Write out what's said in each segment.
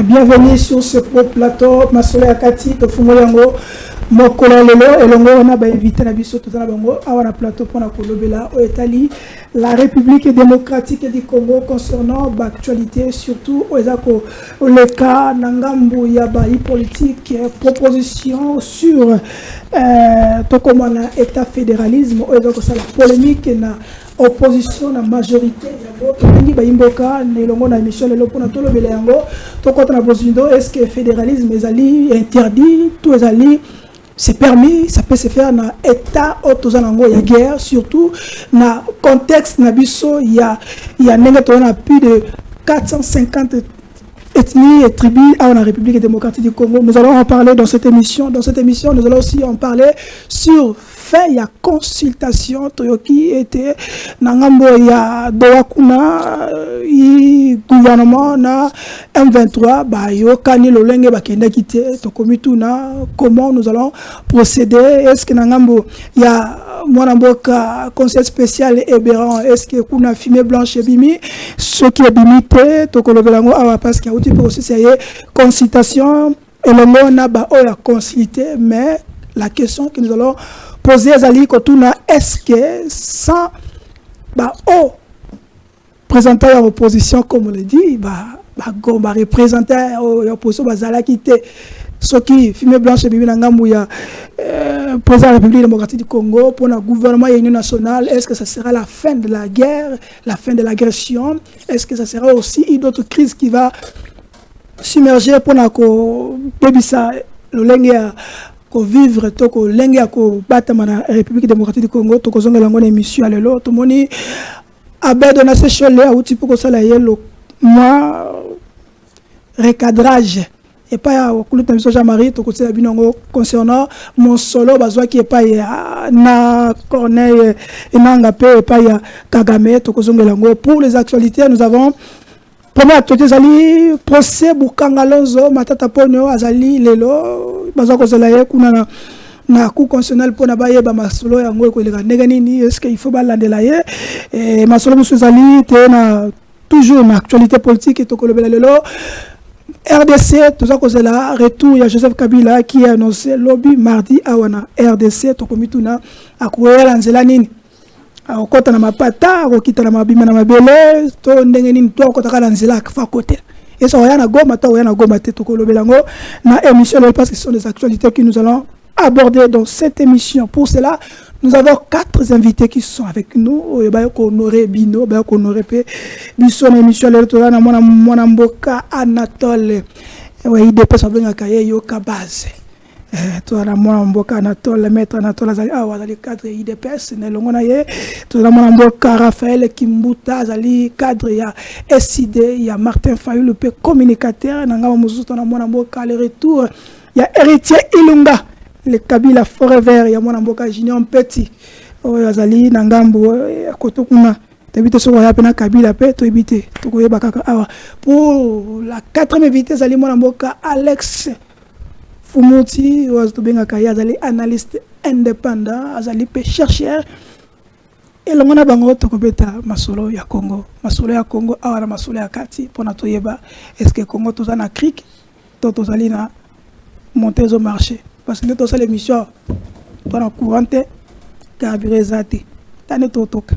bienvenue sur ce plateau. Masole Akati, Tofumo Yango, Mokola Lelo, et Longo, on a invité la biso tout à l'heure à un plateau pour la Kolobela, au Italie, la République démocratique du Congo concernant l'actualité, surtout le cas Nangambu Yabaï politique, proposition sur Tokomana État fédéralisme, la polémique na opposition la majorité yango baimboka nelongo na émission lelo pona tolobela yango to contre na bozindo est-ce que fédéralisme ezali interdit tout ezali c'est permis ça peut se faire na état otozanango ya guerre surtout na contexte na biso ya ndenge to na plus de 450 ethnies et tribus à la République démocratique du Congo. Nous allons en parler dans cette émission. Dans cette émission, nous allons aussi en parler sur fait ya consultation toyoki était nangambo ya doakuna i gouvernement na M23 ba yo kani lolenge bakenda kité to komituna comment nous allons procéder est-ce que nangambo ya mwana mboka conseil spécial Eberan est-ce que kuna fumée blanche bimi ce qui est bimité to kolobelango awa parce qu'il y a aussi processus consultation et le mot na ba o ya consulter mais la question que nous allons poser à Zali Kotuna, est-ce que sans présenter l'opposition, comme on le dit, représenter l'opposition, ce qui fume blanche et Bibinangambouya, président de la République démocratique du Congo, pour le gouvernement et l'Union nationale, est-ce que ça sera la fin de la guerre, la fin de l'agression? Est-ce que ça sera aussi une autre crise qui va submerger pour la ko vivre toko lengi ko batama na République démocratique du Congo toko zonga lango na émission alelo to moni abedo na se chole a uti poko sala yelo moi recadrage et pas ya kuluta biso Jean-Marie toko tsela binongo concernant mon solo bazwa qui est pas ya na Corneille enanga pe pas ya Kagame toko zonga lango. Pour les actualités nous avons première actualité zali procès Bukanga Lonzo matata ponyo azali lelo bazako zelaye kuna na cour constitutionnel pona baye ba masolo yango ko leka ndenge nini est-ce qu'il faut balandela ye et masolo musu zali tena toujours na actualité politique to kolobela lelo RDC tozako zela retour ya Joseph Kabila qui a annoncé lobby mardi awana RDC to komituna akoyela nzela nini okota na mapata okita na mabima na mabele to ndenge nini to okota na nzela fa côté et ça oyana goma ta oyana goma te to kolobelango na émission parce que ce sont des actualités que nous allons aborder dans cette émission. Pour cela nous avons 4 invités qui sont avec nous ba ko honorer bino ba ko honorer pe biso na émission le to na mwana mboka Anatole wa IDP so benga kaye yo ka base toi la mwana mboka Anatole maître Anatole azali azali cadre IDPS ne longo na ye toi la mwana mboka Raphaël Kimbuta azali cadre ya SID ya Martin Fayulu pe communicateur nanga muzuto na mwana mboka le retour ya héritier Ilunga le Kabila forever ya mwana mboka Junior Petit azali na ngambo kotokuna tebite so ya pena Kabila pe to ebite to koyeba kaka awa. Pour la 4e invité azali mwana mboka Alex Fumuti Oazubenga Kaya azali analyste indépendant azali pe chercheur et le mona bango tokobeta masolo ya Congo awa na masolo ya kati pona toyeba est-ce que Congo toza na crique to tozali na monter au marché parce que to ça l'émission pona courante carburezate tane totoka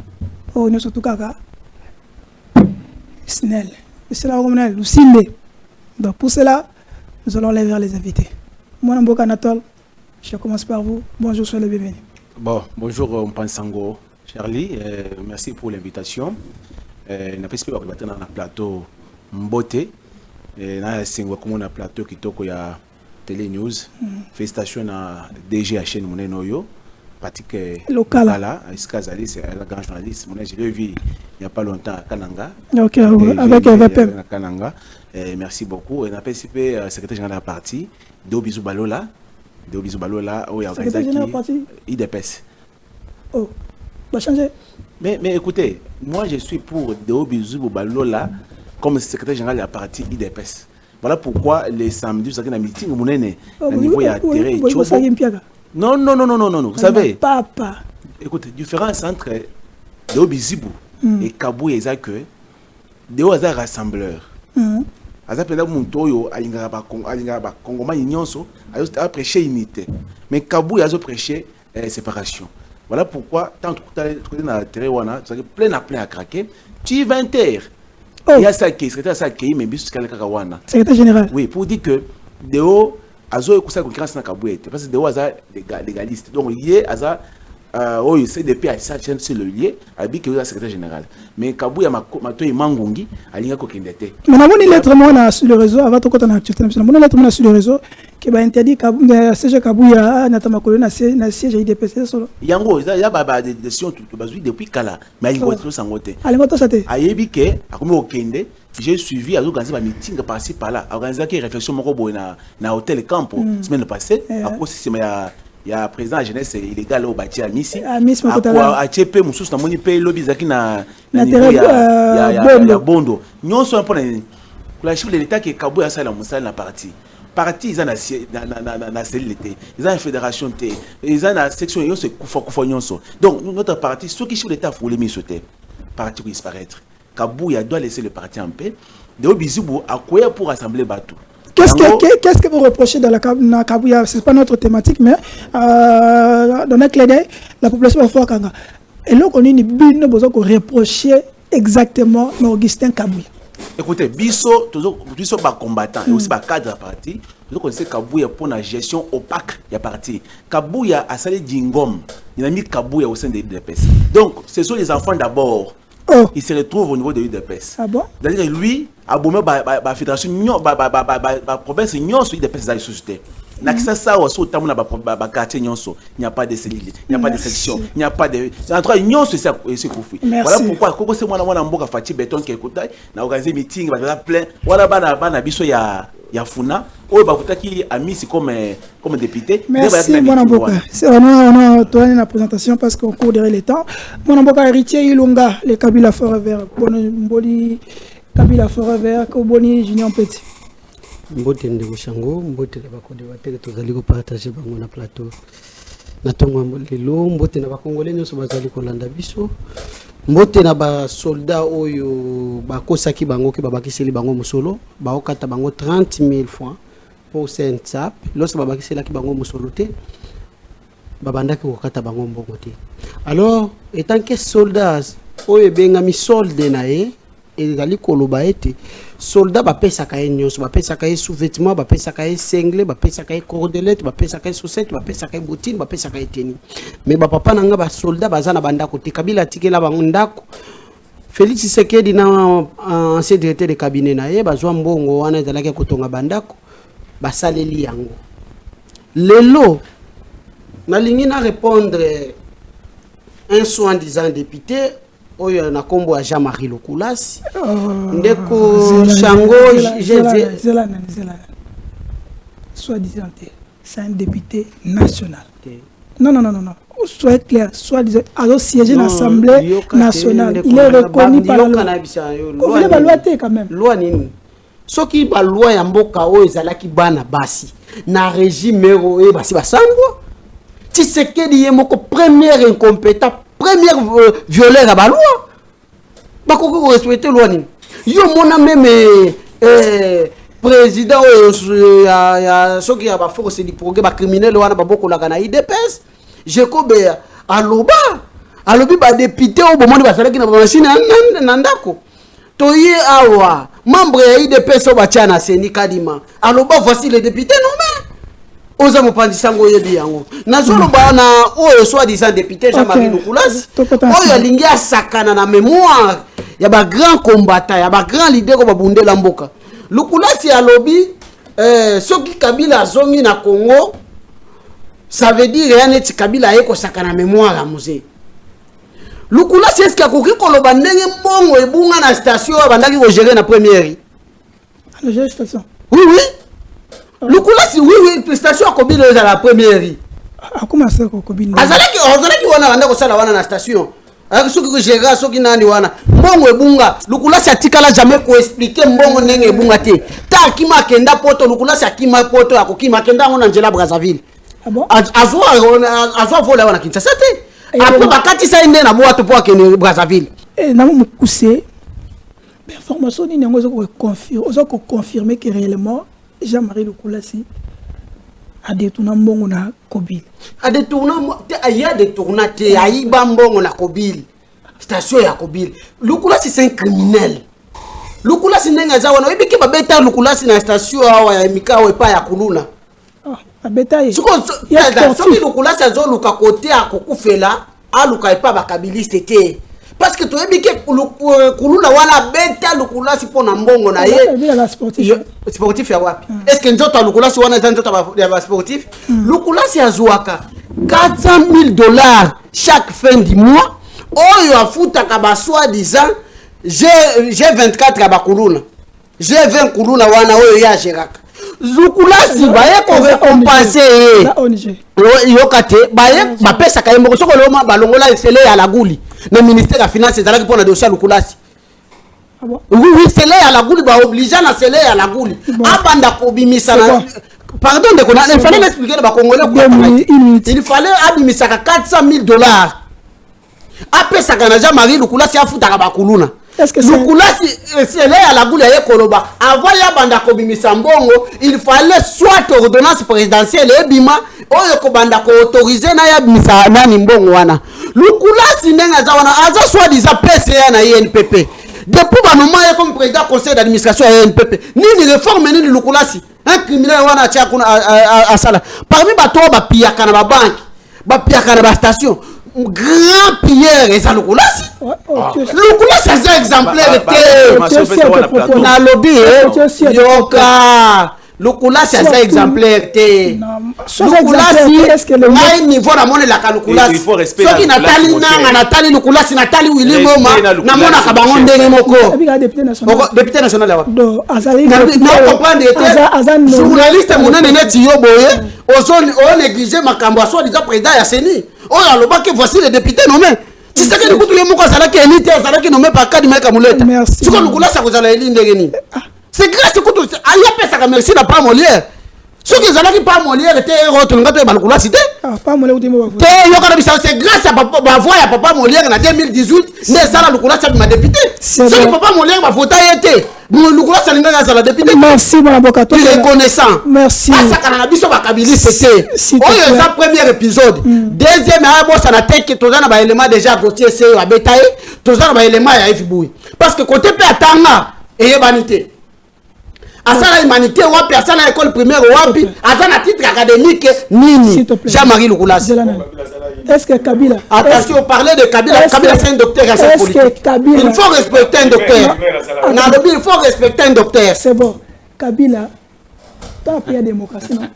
o ne sotuka ka snell c'est là comme Lucinde. Donc pour cela nous allons aller vers les invités. Mon nom est Anatole, je commence par vous. Bonjour, soyez le bienvenu. Bon, bonjour Mpansango, Charlie, merci pour l'invitation. On a pu se battre dans le plateau Mbote, on a un plateau qui est à Télé News, félicitations à DGHN Mounenoyo, pratique locale, Iskazali, c'est un grand journaliste. Je l'ai vu il n'y a pas longtemps à Kananga. Ok, avec VPM. Kananga. Merci beaucoup. On a participé au secrétaire général de la partie, Deobizou Balola, où il y a organisé IDPS. Oh, va changer. Mais écoutez, moi je suis pour Deobizou Balola comme secrétaire général de la partie IDPS. Voilà pourquoi les samedis, vous savez, dans le meeting, au niveau il y a terrain. Non, vous savez. Papa. Écoutez, différence entre Deobizou et Kabou et Zake, Deo est un rassembleur. aza penda muntoyo alinga ba Congomais nyonso a prêcher unité mais Kabuya a prêché séparation. Voilà pourquoi tant que tu es dans la terre wana tu plein à craquer tu vas inter. Il y a ça qui secrétaire ça qui mais bis kala wana secrétaire général. Oui, pour dire que Deo azo ekusa concurrence na Kabuya parce que Deo aza légaliste donc lié aza oui, c'est depuis à ça c'est le lié abi que le secrétaire général mais Kabuya mato mangungi alinga ko kindete mais na moni lettre mona sur le réseau avant to kota na activité na moni lettre mona sur le réseau que ba interdit CG Kabuya na tamakolo na siège IDPS solo yango ya ba décision tout bazui depuis kala mais alingo to sangote alingo to sate ayebi ke akomi okende j'ai suivi à organiser ma meeting par-ci par-là organiser une réflexion moko boy na hôtel Campo semaine passée à cause c'est il y a président de jeunesse illégal au bâti à Missi à Tchepé moussous na moni pe lobby zaki na niveau ya bondo nyon so un peu la chef de l'état qui Kabuya ça la musala na parti ils ont na cellule ils ont une fédération té ils ont une section yo se kufa nyonso donc notre parti ceux qui chef de l'état voulait misoter parti qui disparaître Kabuya doit laisser le parti en paix de Bizubu à quoi pour rassembler Batou. Qu'est-ce que vous reprochez dans la Kabuya? Ce n'est pas notre thématique, mais dans un clé d'œil, la population va faire Kanga. Et là, on a une bine besoin de reprocher exactement Augustin Kabuya. Écoutez, biso ba combattant et aussi ba cadre parti, nous connaissons Kabuya pour la gestion opaque du parti. Kabuya a salé d'ingom, il a mis Kabuya au sein de l'UDPS. Donc, ce sont les enfants d'abord. Oh. Il se retrouve au niveau de l'UDPS. Ah bon? C'est-à-dire lui, à Boumé, la fédération, la province, il y a une société. Il n'y a pas de cellule, il n'y a pas de section, il n'y a pas de. En tout cas, il y a voilà pourquoi, quand c'est moi, je Fatih Béton qui écoute, on a organisé un meeting, on a plein. Voilà, il y a Funa, qui a mis comme député. Merci, Mwanamboka. On a tourné la présentation parce qu'on court derrière le temps. Mwanamboka, héritier Ilunga, les Kabila Forever, Boni Kabila Forever, Koboni Junior Petit. Mbote ndeko shango mbote na bakode bateke tozali ko partager bango na plateau na tongo lelo mbote na bakongolais nyonso bazali kolanda biso mbote na ba soldat oyo bakosaki bango ke babakiseli bango musolo baokata bango 30 000 francs pour CNSAP lorsque babakisela ki bango musolo te babandaki kokata bango mbongo te alors étant que soldats oyo bengami solde na ye ezali koloba ete soldat bapesaka ye nyonso bapesaka ye sous-vêtement bapesaka ye sengle bapesaka ye cordelette bapesaka ye chaussette bapesaka ye bottine bapesaka ye tenue mais bapapa nanga basoldat baza na bandako te Kabila atikela bango ndako Félix Tshisekedi na ancien directeur de cabinet na ye bazwa mbongo wana ezalaki kotonga bandako basaleli yango lelo nalingi na répondre un soi-disant député oyo na kombo ya Jean-Marie Lokulas ndeko Chango Zelana soi-disant c'est un député national. Non. Soyez clair, soi-disant alors siéger dans l'Assemblée nationale. Il est reconnu par la loi. On veut la loi quand même. Loi nini. Soki ba loi ya mboka oyo ezalaki bana basi na régime ero basi basangwa. Tshisekedi ye moko première incompétent première violeur à la loi. Bakoko respecter loi ni. Yo mona même président ya soki ya ba force di progrès ba criminel wana ba boko la kana IDPS. Jacob alobi ba député au bomoni ba salaki na machine na ndako. Toye awa membre ya IDPS au batia na seni kadima. Aloba voici les députés nommés. Oza mopandisango yebi yango nazolo bana oyo soi-disant député Jean-Marie Lokulas oyo alingi asakana na mémoire ya ba grand combattant ya ba grand leader ko babundela mboka Lokulas ya lobi soki Kabila zongi na Congo ça veut dire rien eti Kabila yeko sakana mémoire ya musée Lokulas est-ce que akoki koloba ndenge mbongo ebunga na station bandaki ko gérer na première la gérer station oui Lokulas oui prestation à combien de la première a commencé ko combien azalaki wana banda ko sala wana na station avec ceux qui gèrent ceux qui nani wana mbongo ebunga Lokulas atikala jamais ko expliquer mbongo ndenge ebunga te ta kima kenda poto Lokulas akima poto akokima kenda ngona njela Brazzaville ah bon azwa vola wana Kinshasa te après bakati sa inde na boato po akene Brazzaville na mukuse information ni nango ozo confirmer que réellement Jean-Marie Lukulasi a détourné mbongo na Kobili. A détourné il y a détourné te aiba mbongo na Kobili. Station ya Kobili. Lukulasi c'est un criminel. Lukulasi ndenga za wana ebiki babeta Lukulasi na station awa ya Mikao epa ya Kuluna. Ah, babeta ye. Suko soki Lukulasi azo luka kote akokufela aluka epa bakabiliste te. Parce que tu es bien que Kuluna wala beta Lukulasi pona mbongo na ye. Sportif ya wapi? Est-ce que njoto Lukulasi wana njoto ya sportif? Lukulasi azuaka $400,000 chaque fin du mois. Oyo afuta kaba soi-disant G24 kaba Kuluna. G20 Kuluna wana oyo ya geraka. Lukulasi baye ko récompenser yokate baye bapesa kayembo soko loma balongola esele ya laguli. Le ministère de la Finance est allé pour le dossier Lukulasi. Ah bon? Oui, c'est là à la gouli, bah obligé à c'est là à la gouli. Abanda kobimisa na. Pardon de connaître. Il fallait m'expliquer le Congolais. Il fallait abimisa $400,000. Après ça, quand Jean-Marie Lukulasi a foutu à Bakuluna. Est-ce que Lukulasi c'est là à la gouli à Koloba. Avant yabanda kobimisa mbongo, il fallait soit ordonnance présidentielle et bima, oyo kobanda ko autoriser na yabimisa nani mbongo wana. Lukulasi ndenga za wana aza soi-disant PCA na INPP. Depuis ba moment comme président conseil d'administration à INPP. Ni réforme ni Lukulasi. Un criminel wana tia kuna a sala. Parmi ba to ba piyaka na ba banque, ba piyaka na ba station. Grand pilleur et ça Lukulasi. Lukulasi c'est un exemplaire de na lobby yoka. Lukulasi c'est un exemplaire te. Lukulasi ngai niveau na mona la Lukulasi. Soki Natali nanga Natali Lukulasi Natali Willy Ngoma na mona ka bango ndenge moko. Député national là. Do azali na comprendre que journaliste monene neti yo boye on négliger makambo so déjà président ya Seni. Oh aloba que voici les députés nommés. Tu sais que le kutu moko azala ke élite azala ke nommé par Kadimeka Muleta. Siko Lukulasi akozala élite ndenge ni. C'est grâce à kutu aya pesa ka merci na pas Molière. Ce qui est pas Molière était retourné dans Lukulasi te. Ah pas Molière ou c'est grâce à papa voix à papa Molière en 2018 né ça la Lukulasi ma député. Ce que papa Molière va voter était. Lukulasi alinga za la député. Merci mon avocat. Reconnaissant. Merci. Ça kana biso ba kabili c'était. Oyo ça premier épisode. Deuxième a bo ça na teke tozana ba élément déjà dossier c'est à betaye, tozana ba élément ya FBui. Parce que côté pe atanga et banité. Asana humanité wapi asana école primaire wapi asana titre académique nini Jean-Marie Lukulasi. Est-ce que Kabila attention parler de Kabila Kabila c'est un docteur en sciences politiques. Il faut respecter un docteur. Il faut respecter un docteur. C'est bon. Kabila tu as payé la démocratie non?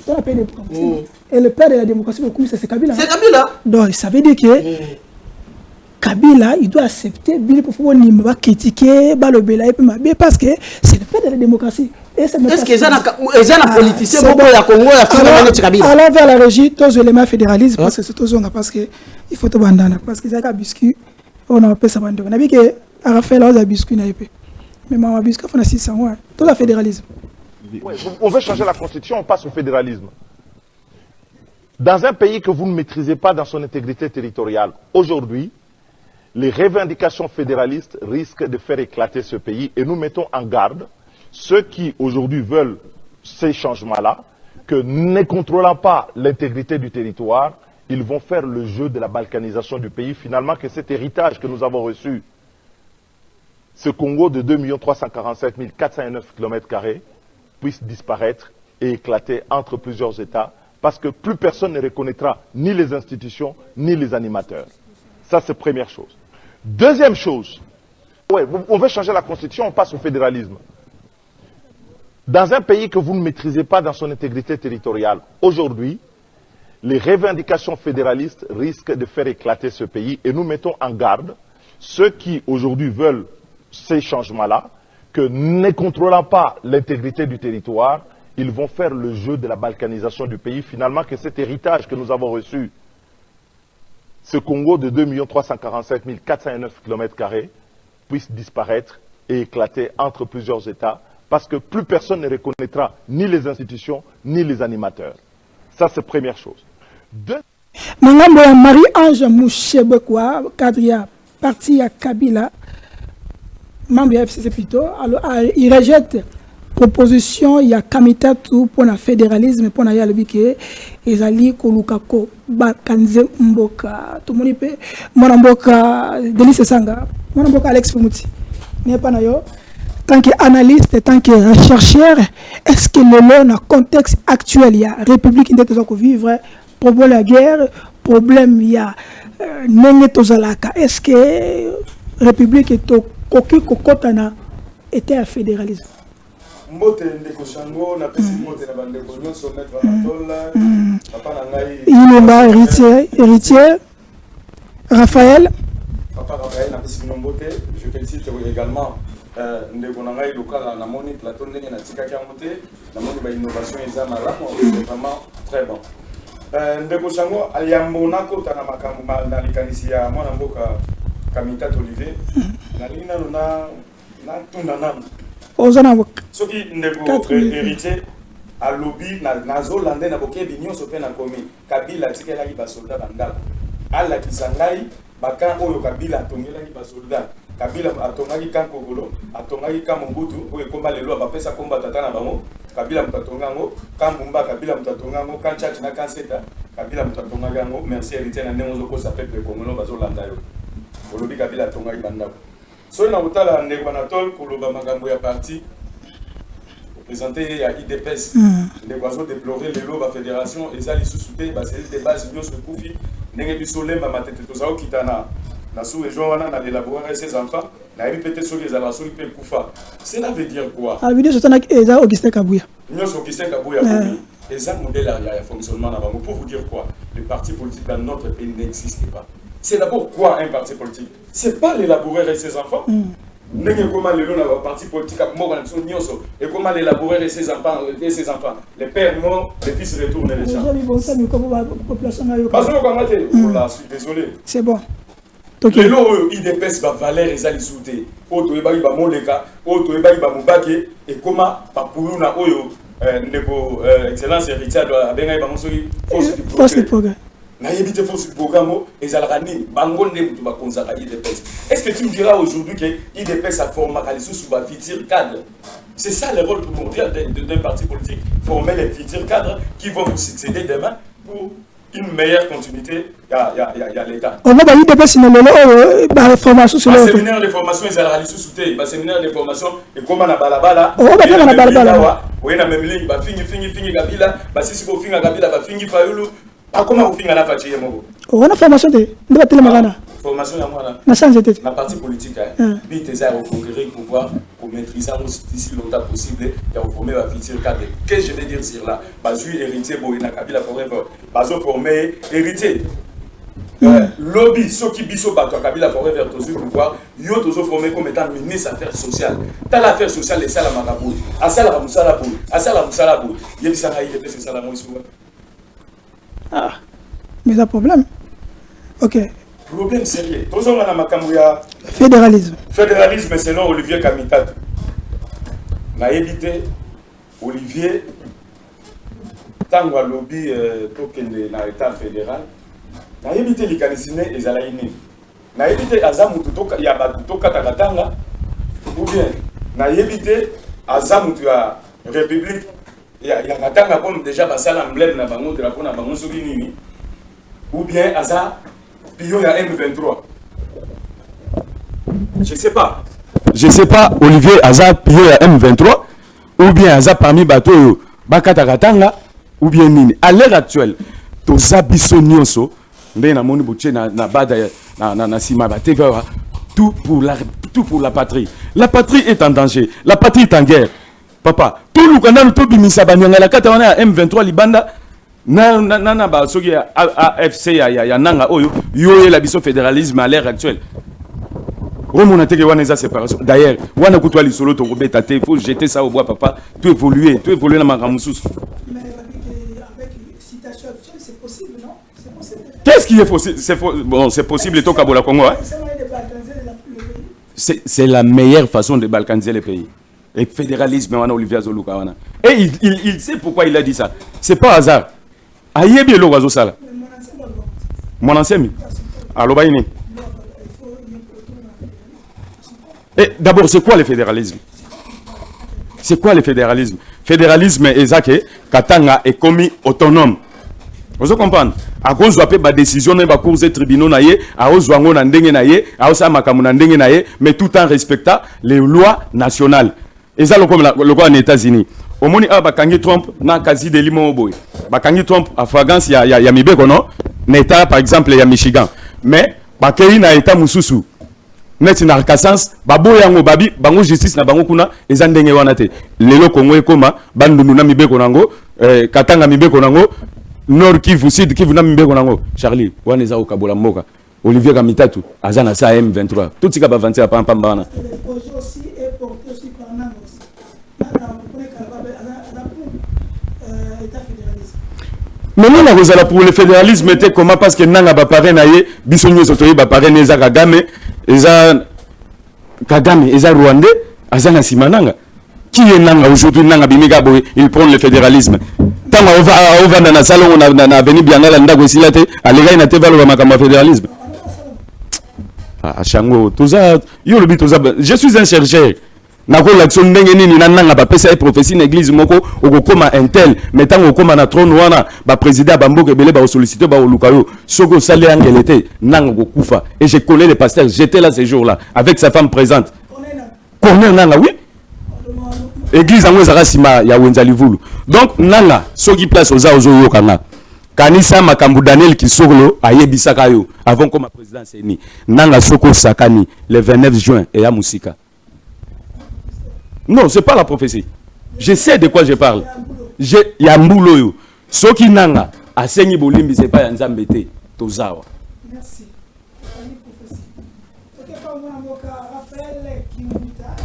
Tu as payé la démocratie. Et le père de la démocratie c'est Kabila. C'est Kabila. Donc ça veut dire que Kabila, il doit accepter Billy pour pouvoir critiquer Balobela et puis parce que c'est le père de la démocratie. Est-ce que les gens politiciens beaucoup la Congo la Kabila. Alors vers la régie, tous les éléments fédéralistes parce que c'est tous parce que il faut te bandana parce que ça a biscuit on a pas ça bandana. On a vu que Raphaël a biscuit na épée. Mais maman biscuit on a 600 ouais. Tout le fédéralisme. On veut changer la constitution, on passe au fédéralisme. Dans un pays que vous ne maîtrisez pas dans son intégrité territoriale, aujourd'hui, les revendications fédéralistes risquent de faire éclater ce pays et nous mettons en garde ceux qui aujourd'hui veulent ces changements-là, que ne contrôlant pas l'intégrité du territoire, ils vont faire le jeu de la balkanisation du pays. Finalement, que cet héritage que nous avons reçu, ce Congo de 2 345 409 km², puisse disparaître et éclater entre plusieurs États, parce que plus personne ne reconnaîtra ni les institutions, ni les animateurs. Ça, c'est première chose. Deuxième chose, on veut changer la constitution, on passe au fédéralisme. Dans un pays que vous ne maîtrisez pas dans son intégrité territoriale, aujourd'hui, les revendications fédéralistes risquent de faire éclater ce pays et nous mettons en garde ceux qui aujourd'hui veulent ces changements-là, que ne contrôlant pas l'intégrité du territoire, ils vont faire le jeu de la balkanisation du pays. Finalement, que cet héritage que nous avons reçu, ce Congo de 2 345 409 km², puisse disparaître et éclater entre plusieurs États, parce que plus personne ne reconnaîtra ni les institutions, ni les animateurs. Ça, c'est première chose. Marie-Ange Mouchebekwa, Kadria, parti à Kabila, membre du FCC plutôt, alors, il rejette proposition, il y a Kamitatu pour le fédéralisme, pour le biké, et Zali Kolukako, Bakanze Mboka, tout le monde peut, mon Mboka, Denis Sanga, mon Mboka Alex Fumouti, n'est pas nayo. Tant qu'analyste, tant que chercheur, est-ce que le contexte actuel, il y a République qui doit vivre, problème de la guerre, problème il y a est-ce que République est au coquille cocotana était un fédéralisme? Mbote ndeko Shango na pesi mbote na bande konyo sommet Anatole papa na ngai Ilomba héritier Raphaël na pesi mbote. Je félicite également ndeko na ngai lokala na moni plateau ndenge na tika kya moté na moni ba innovation eza malamu, c'est vraiment très bon. Ndeko Shango aliambo na kota na makambo na likanisi ya mwana mboka Kamitatu Olivier na lina na tuna nana ce qui est héritier à lobby na Zolande na bokebi nyonso pe na komi Kabila tikelaki ba soldat bandako ala kisangai baka oyo Kabila atongelaki ba soldat Kabila atongaki kan Kogolo atongaki kan Mobutu oyo komba lelo ba pesa komba tata na bango Kabila mutatongango kan Bumba Kabila mutatongango kan Tchad na kan Seta Kabila mutatongango merci héritier na ndenge ko sa peuple congolais ba Zolanda yo lobby Kabila atongaki bandako so na utala ndeko Anatole koloba makambo ya parti présenté à IDPS les oiseaux déplorer les lots de la fédération et ça les sous-soutés bah c'est des bases de ce conflit n'engagez soleil ma tête tout ça au kitana na sous région on a élaboré ses enfants na répété sur les alassons il peut koufa cela veut dire quoi ah vidéo c'est avec Eza Augustin Kabouya nous Augustin Kabouya et ça modèle arrière fonctionnement là pour vous dire quoi les partis politiques dans notre pays n'existent pas. C'est d'abord quoi un parti politique? C'est pas l'élaborer avec ses enfants. Comment les partis politiques et comment l'élaborer avec ses enfants, les pères morts, les fils retournent les champs. Désolé. C'est bon. Les lots IDPS va valer et ali souté. Auto eba iba moleka, auto eba iba mubake et comment papuluna oyo ndeko excellence héritier doit benga iba mosori force du progrès. Na yebite force du programme et Zalrani bango ndem ba konzaka IDPS. Est-ce que tu me diras aujourd'hui que IDPS a formé les sous ba futur cadre? C'est ça le rôle primordial d'un parti politique, former les futurs cadres qui vont vous succéder demain pour une meilleure continuité. Il y a l'État. On va pas IDPS dans le formation sur le séminaire de formation ils allaient sous-souter, ba séminaire de formation et comment na balabala. On va pas na balabala. Oui na même ligne ba fini Kabila, ba sisi ko finga Kabila ba fingi Fayulu. Ah, comment vous finissez la fatigue? On a formation de formation à moi là. La partie politique, vite les airs conquérir le pouvoir pour maîtriser d'ici longtemps possible et reformer la future cadre. Qu'est-ce que je vais dire sur là? Basu héritier Boina Kabila forever. Basu formé héritier. Lobby ceux qui biso bato Kabila forever tous le pouvoir. Yo tous formé comme étant ministre affaires sociales. T'as l'affaire sociale les salles marabout. À ça la musala bout. À ça la musala bout. Yebisa na yete c'est ça la moïse. Ah, mais il y a problème. Ok. Problème sérieux. Tous on a makamouya. Fédéralisme. Fédéralisme selon Olivier Kamitatu. Na évité Olivier tango lobby tokende na état fédéral. Na évité les canisine et zalaïne. Na évité azamutu toka ya batu toka takatanga ou bien na évité azamutu ya république. Il y a comme déjà basal emblème na bango drapeau na bango soki nini ou bien aza pio ya M23. Je sais pas Olivier aza pio ya M23 ou bien aza parmi bateau bakata katanga ou bien nini. À l'heure actuelle toza biso nyonso ndé na moni boutier na bada na sima ba TV tout pour la patrie. La patrie est en danger, la patrie est en guerre. Papa, tout le canal tout bimisa banyanga la kata wana M23 libanda na ba soki AFC ya nanga oyo yo la biso fédéralisme à l'ère actuelle. Romona teke wana eza séparation. D'ailleurs, wana kutwa li solo to kobeta te, faut jeter ça au bois papa, tout évoluer na makamususu. Mais avec citation actuelle, c'est possible, non? C'est possible. Qu'est-ce qui est possible? Bon, c'est possible to kabola Congo hein. C'est la meilleure façon de balkaniser les pays. Et fédéralisme, Olivier Zoluka. Et il sait pourquoi il a dit ça. C'est pas hasard. Aïe bien le oiseau ça. Mon ancien. Alors, Et d'abord, c'est quoi le fédéralisme? C'est quoi le fédéralisme? Fédéralisme est ça que Katanga est commis autonome. Vous comprenez? À cause de la décision de la cour des tribunaux, mais tout en respectant les lois nationales. Et ça, le cas aux États-Unis. Au moment où Bakangi Trump n'a quasi de limon au bout. Bakangi Trump, à Fragance, il y a Mibeko, non? N'État, par exemple, il y a Michigan. Mais, Bakangi n'a État Moussoussou. Net na Arkansas, babo yango babi, bango justice na bango kuna, ezandenge wanate. Lelo Congo ekoma, bandundu na Mibeko nango, Katanga Mibeko nango, Nord Kivu, Sud Kivu na Mibeko nango. Charlie, waneza okabola mboka. Olivier Kamitatu, azana sa M23. Tout ce qui va avancer à Pampambana. Le projet aussi est porté aussi par Nang aussi. Mais nous, on a pour le fédéralisme, était comment? Parce que Nanga va parler, Bissonio Sotoyi va parler, Neza Kagame, Eza Rwandais, Azana Simananga. Qui est Nanga aujourd'hui? Nanga Bimiga Boy, il prend le fédéralisme. Tant qu'on va dans la salle, on a venu bien à l'Anda Gossilate, à l'égard, il a été valorisé comme fédéralisme. Ah, Chango, tout ça, je suis un chercheur. Nako l'action ndenge nini nanga ba pesa prophétie l'église moko okokoma intel metant okoma na trône wana ba président ba mboka belé ba solliciter ba lukayo soko salé angelete nanga kokufa et je connais les pasteurs, j'étais là ce jour-là avec sa femme présente. Corner nanga oui. Église en ezaka sima ya Wenzali Vulu. Donc nanga soki place oza ozo yokanga. Kanisa makambu Daniel Kisoglo ayebisaka yo avant comme président Seni. Nanga soko sakani le 29 juin et ya musika. Non, ce n'est pas la prophétie. Je sais de quoi je parle. Il y a un boulot. Ce qui n'a pas de bolimbi, ce n'est pas un zambété. Tozawa. Merci. Raphaël Kimbuta,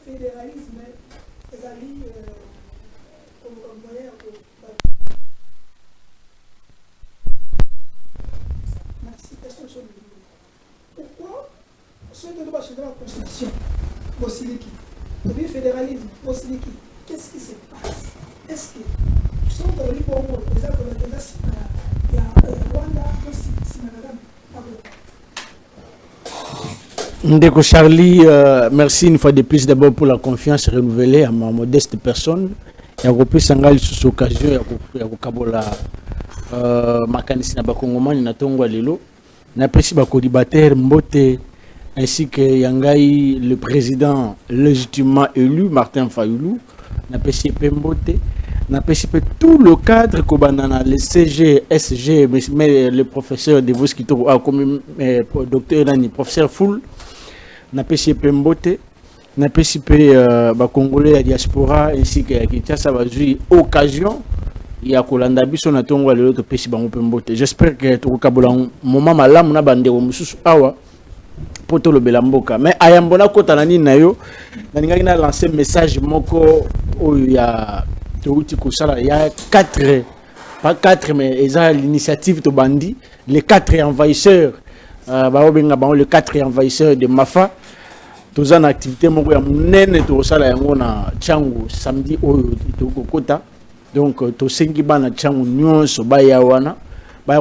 fédéralisme, pourquoi ceux qui doivent changer la constitution, le fédéralisme, qu'est-ce qui se passe? Est-ce que nous sommes dans le livre où les actes de il y a Rwanda, Ndeko Charlie, merci une fois de plus d'abord pour la confiance renouvelée à ma modeste personne. Il y a repris Sangal sous occasion, il y a Kabola makanisi na bakongomani na tongo lelo na pesi bakolibater Mbote ainsi que Yangai le président légitimement élu Martin Fayulu na pesi Mbote na pesi tout le cadre kobanana le CG SG mais le professeur de Voskito comme docteur Nani professeur Foul na pesi Mbote na pesi bakongolais ya diaspora ainsi que Kinshasa bazui occasion il y a Kolanda biso na tongo lelo to pesi bango Mbote. J'espère que to kabola moment malamu na bandeko mususu awa poto lo belamboka mais ayambona kota na nini na yo na ngaki na lancer message moko oyo ya to uti ko sala ya 4 pas 4 mais eza l'initiative to bandi les 4 envahisseurs ba obenga bango les 4 envahisseurs de Mafa toza na activité moko ya munene to sala yango na Tchangu samedi oyo to kokota. Donc, to sengi bana changu nyonso baya wana baya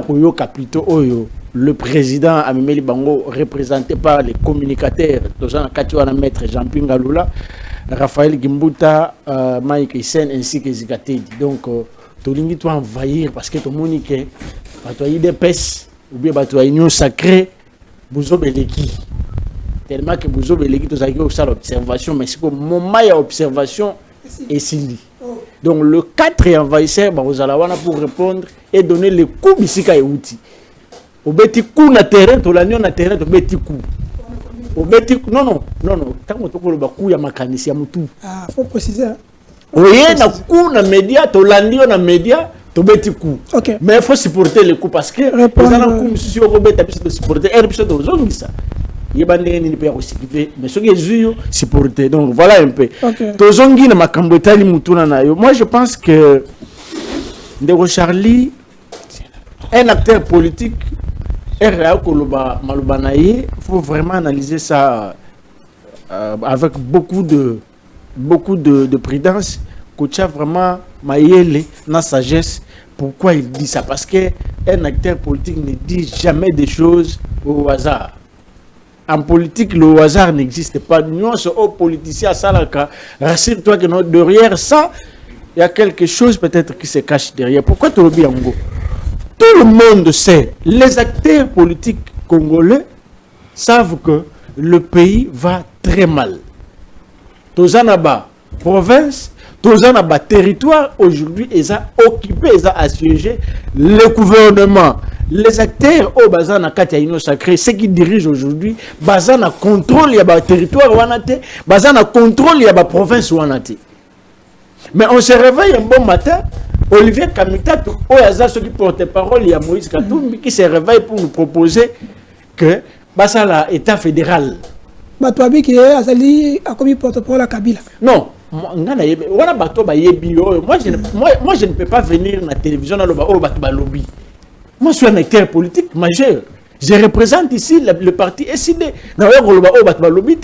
koyoka plutôt oyo le président Amemeli Bango représenté par les communicateurs tozana kati wana maître Jean-Pierre Lula Raphaël Kimbuta Mike Isen ainsi que Zikatedi. Donc tolingi to envahir parce que to monique bato yi dépêche ou bien bato yi union sacrée buzo beleki tellement que buzo beleki to zaki osala observation mais c'est comme moment ya observation et Sili. Donc le 4 envahisseurs pour répondre et donner le coup bisika et outils. Au beti coup na terrain, to l'anion na terrain, to beti coup. Au beti non. Tant que to le coup ya makanisi ya mutu. Ah, faut préciser. Oui, na coup na média, to l'anion na média, to beti coup. OK. Mais il faut supporter le coup parce que les ana coup monsieur Robert a supporter épisode de zongisa. Mais ce qui est supporté. Donc voilà un peu. Moi je pense que Ndeko Charlie, un acteur politique, il faut vraiment analyser ça avec beaucoup de prudence. Kocha vraiment Mayele na sagesse. Pourquoi il dit ça? Parce que un acteur politique ne dit jamais des choses au hasard. En politique, le hasard n'existe pas. Nous sommes politiciens, rassure-toi que derrière ça, il y a quelque chose peut-être qui se cache derrière. Pourquoi tu le dis en gros? Tout le monde sait, les acteurs politiques congolais savent que le pays va très mal. Tozanaba province, Tozanaba territoire, aujourd'hui, ils ont occupé, ils ont assiégé le gouvernement. Les acteurs au Bazana Katiaino Sacré, ceux qui dirigent aujourd'hui, Bazana contrôle le territoire Wanate, Bazana contrôle la province Wanate. Mais on se réveille un bon matin, Olivier Kamita, au hasard, ceux qui portent parole, il y a Moïse Katumbi qui se réveille pour nous proposer que Basala État fédéral. Batouabi qui a commis porte-parole à Kabila. Non. Moi, je ne peux pas venir à la télévision dans le lobby. Moi, je suis un acteur politique majeur. Je représente ici le parti SID. Dans le lobby,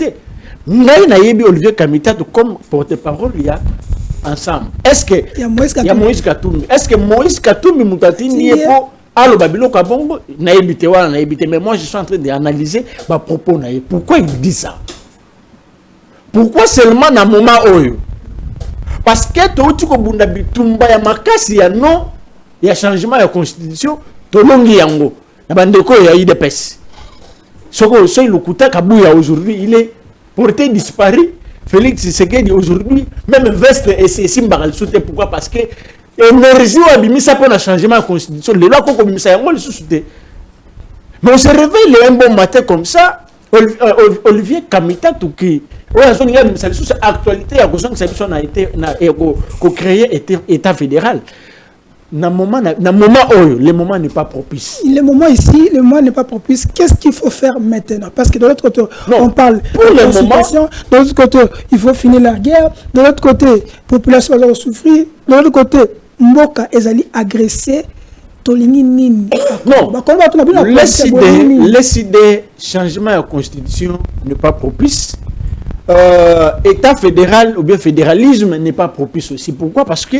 Olivier Kamita comme porte-parole, il y a ensemble. Est-ce que il y a Moïse Katumbi? Est-ce que Moïse Katumbi Moutatini est pour Allo Babilo Kabongo? Mais moi, je suis en train d'analyser ma propos. Pourquoi il dit ça? Pourquoi seulement dans le moment où? Parce que tu as makasi ya non, il y a changement de la constitution, tolongi yango. Na bandeko ya IDPS. Soko soy lukuta kabuya aujourd'hui, il est porté disparu. Félix Tshisekedi aujourd'hui, même veste et Simbaral soute. Pourquoi? Parce que énergie ou abimisa pour un changement de la constitution. Les lois qu'on bimisa yango le soute. Mais on se réveille un bon matin comme ça. Olivier Kamita Touki. Oui, il y a une actualité, il a été créé État fédéral. Le moment n'est pas propice. Le moment ici, le moment n'est pas propice. Qu'est-ce qu'il faut faire maintenant? Parce que de l'autre côté, on parle pour de le consultation. De l'autre côté, il faut finir la guerre. De l'autre côté, la population va souffrir. De l'autre côté, Mboka est agressé. Non, les idées, changement de constitution n'est pas propice. État fédéral ou bien fédéralisme n'est pas propice aussi. Pourquoi? Parce que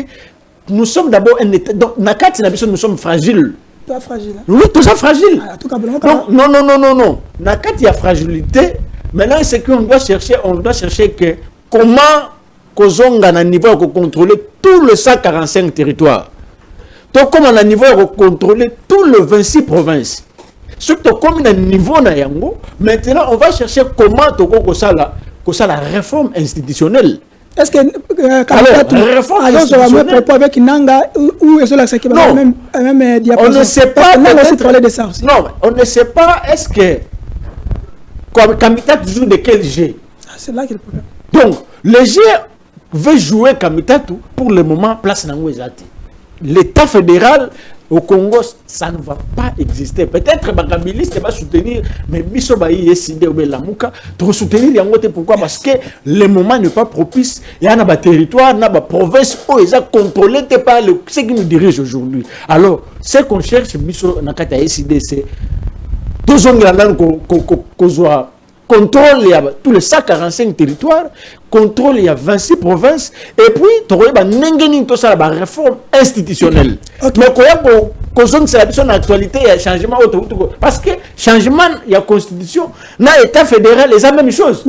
nous sommes d'abord un État. Donc, nous sommes fragiles. Tu es fragile. Hein? Oui, tout ça fragile. Non. Nakat, il y a fragilité. Maintenant, c'est qu'on doit chercher que comment Kozonga na niveau de contrôler tout le 145 territoires. Donc, comme on a niveau de contrôler tout le 26 provinces. Surtout comme on a niveau na yango, maintenant on va chercher comment la réforme institutionnelle. Est-ce que réforme institutionnelle avec Nanga ou même on ne sait pas. Non, on ne sait pas. Est-ce que Kamita joue de quel G? C'est là qu'il y a le Donc problème. le G veut jouer Kamita pour le moment place Nango Ezati. L'État fédéral au Congo, ça ne va pas exister. Peut-être que les Kabilistes vont soutenir, mais Bissobaï est décidé au Belamuka de soutenir les Angote. Pourquoi? Parce que le moment n'est pas propice. Il y a un territoire, il y a une province où ils sont contrôlés par ceux qui nous dirigent aujourd'hui. Alors, ce qu'on cherche, Bisso Nakata décidé, c'est deux zones contrôle tous les 145 territoires, contrôle il y a 26 provinces, et puis tu as la réforme institutionnelle. Mais quand c'est la actualité, il y a changement. Parce que changement, il y a constitution, il y a État fédéral, c'est la même chose.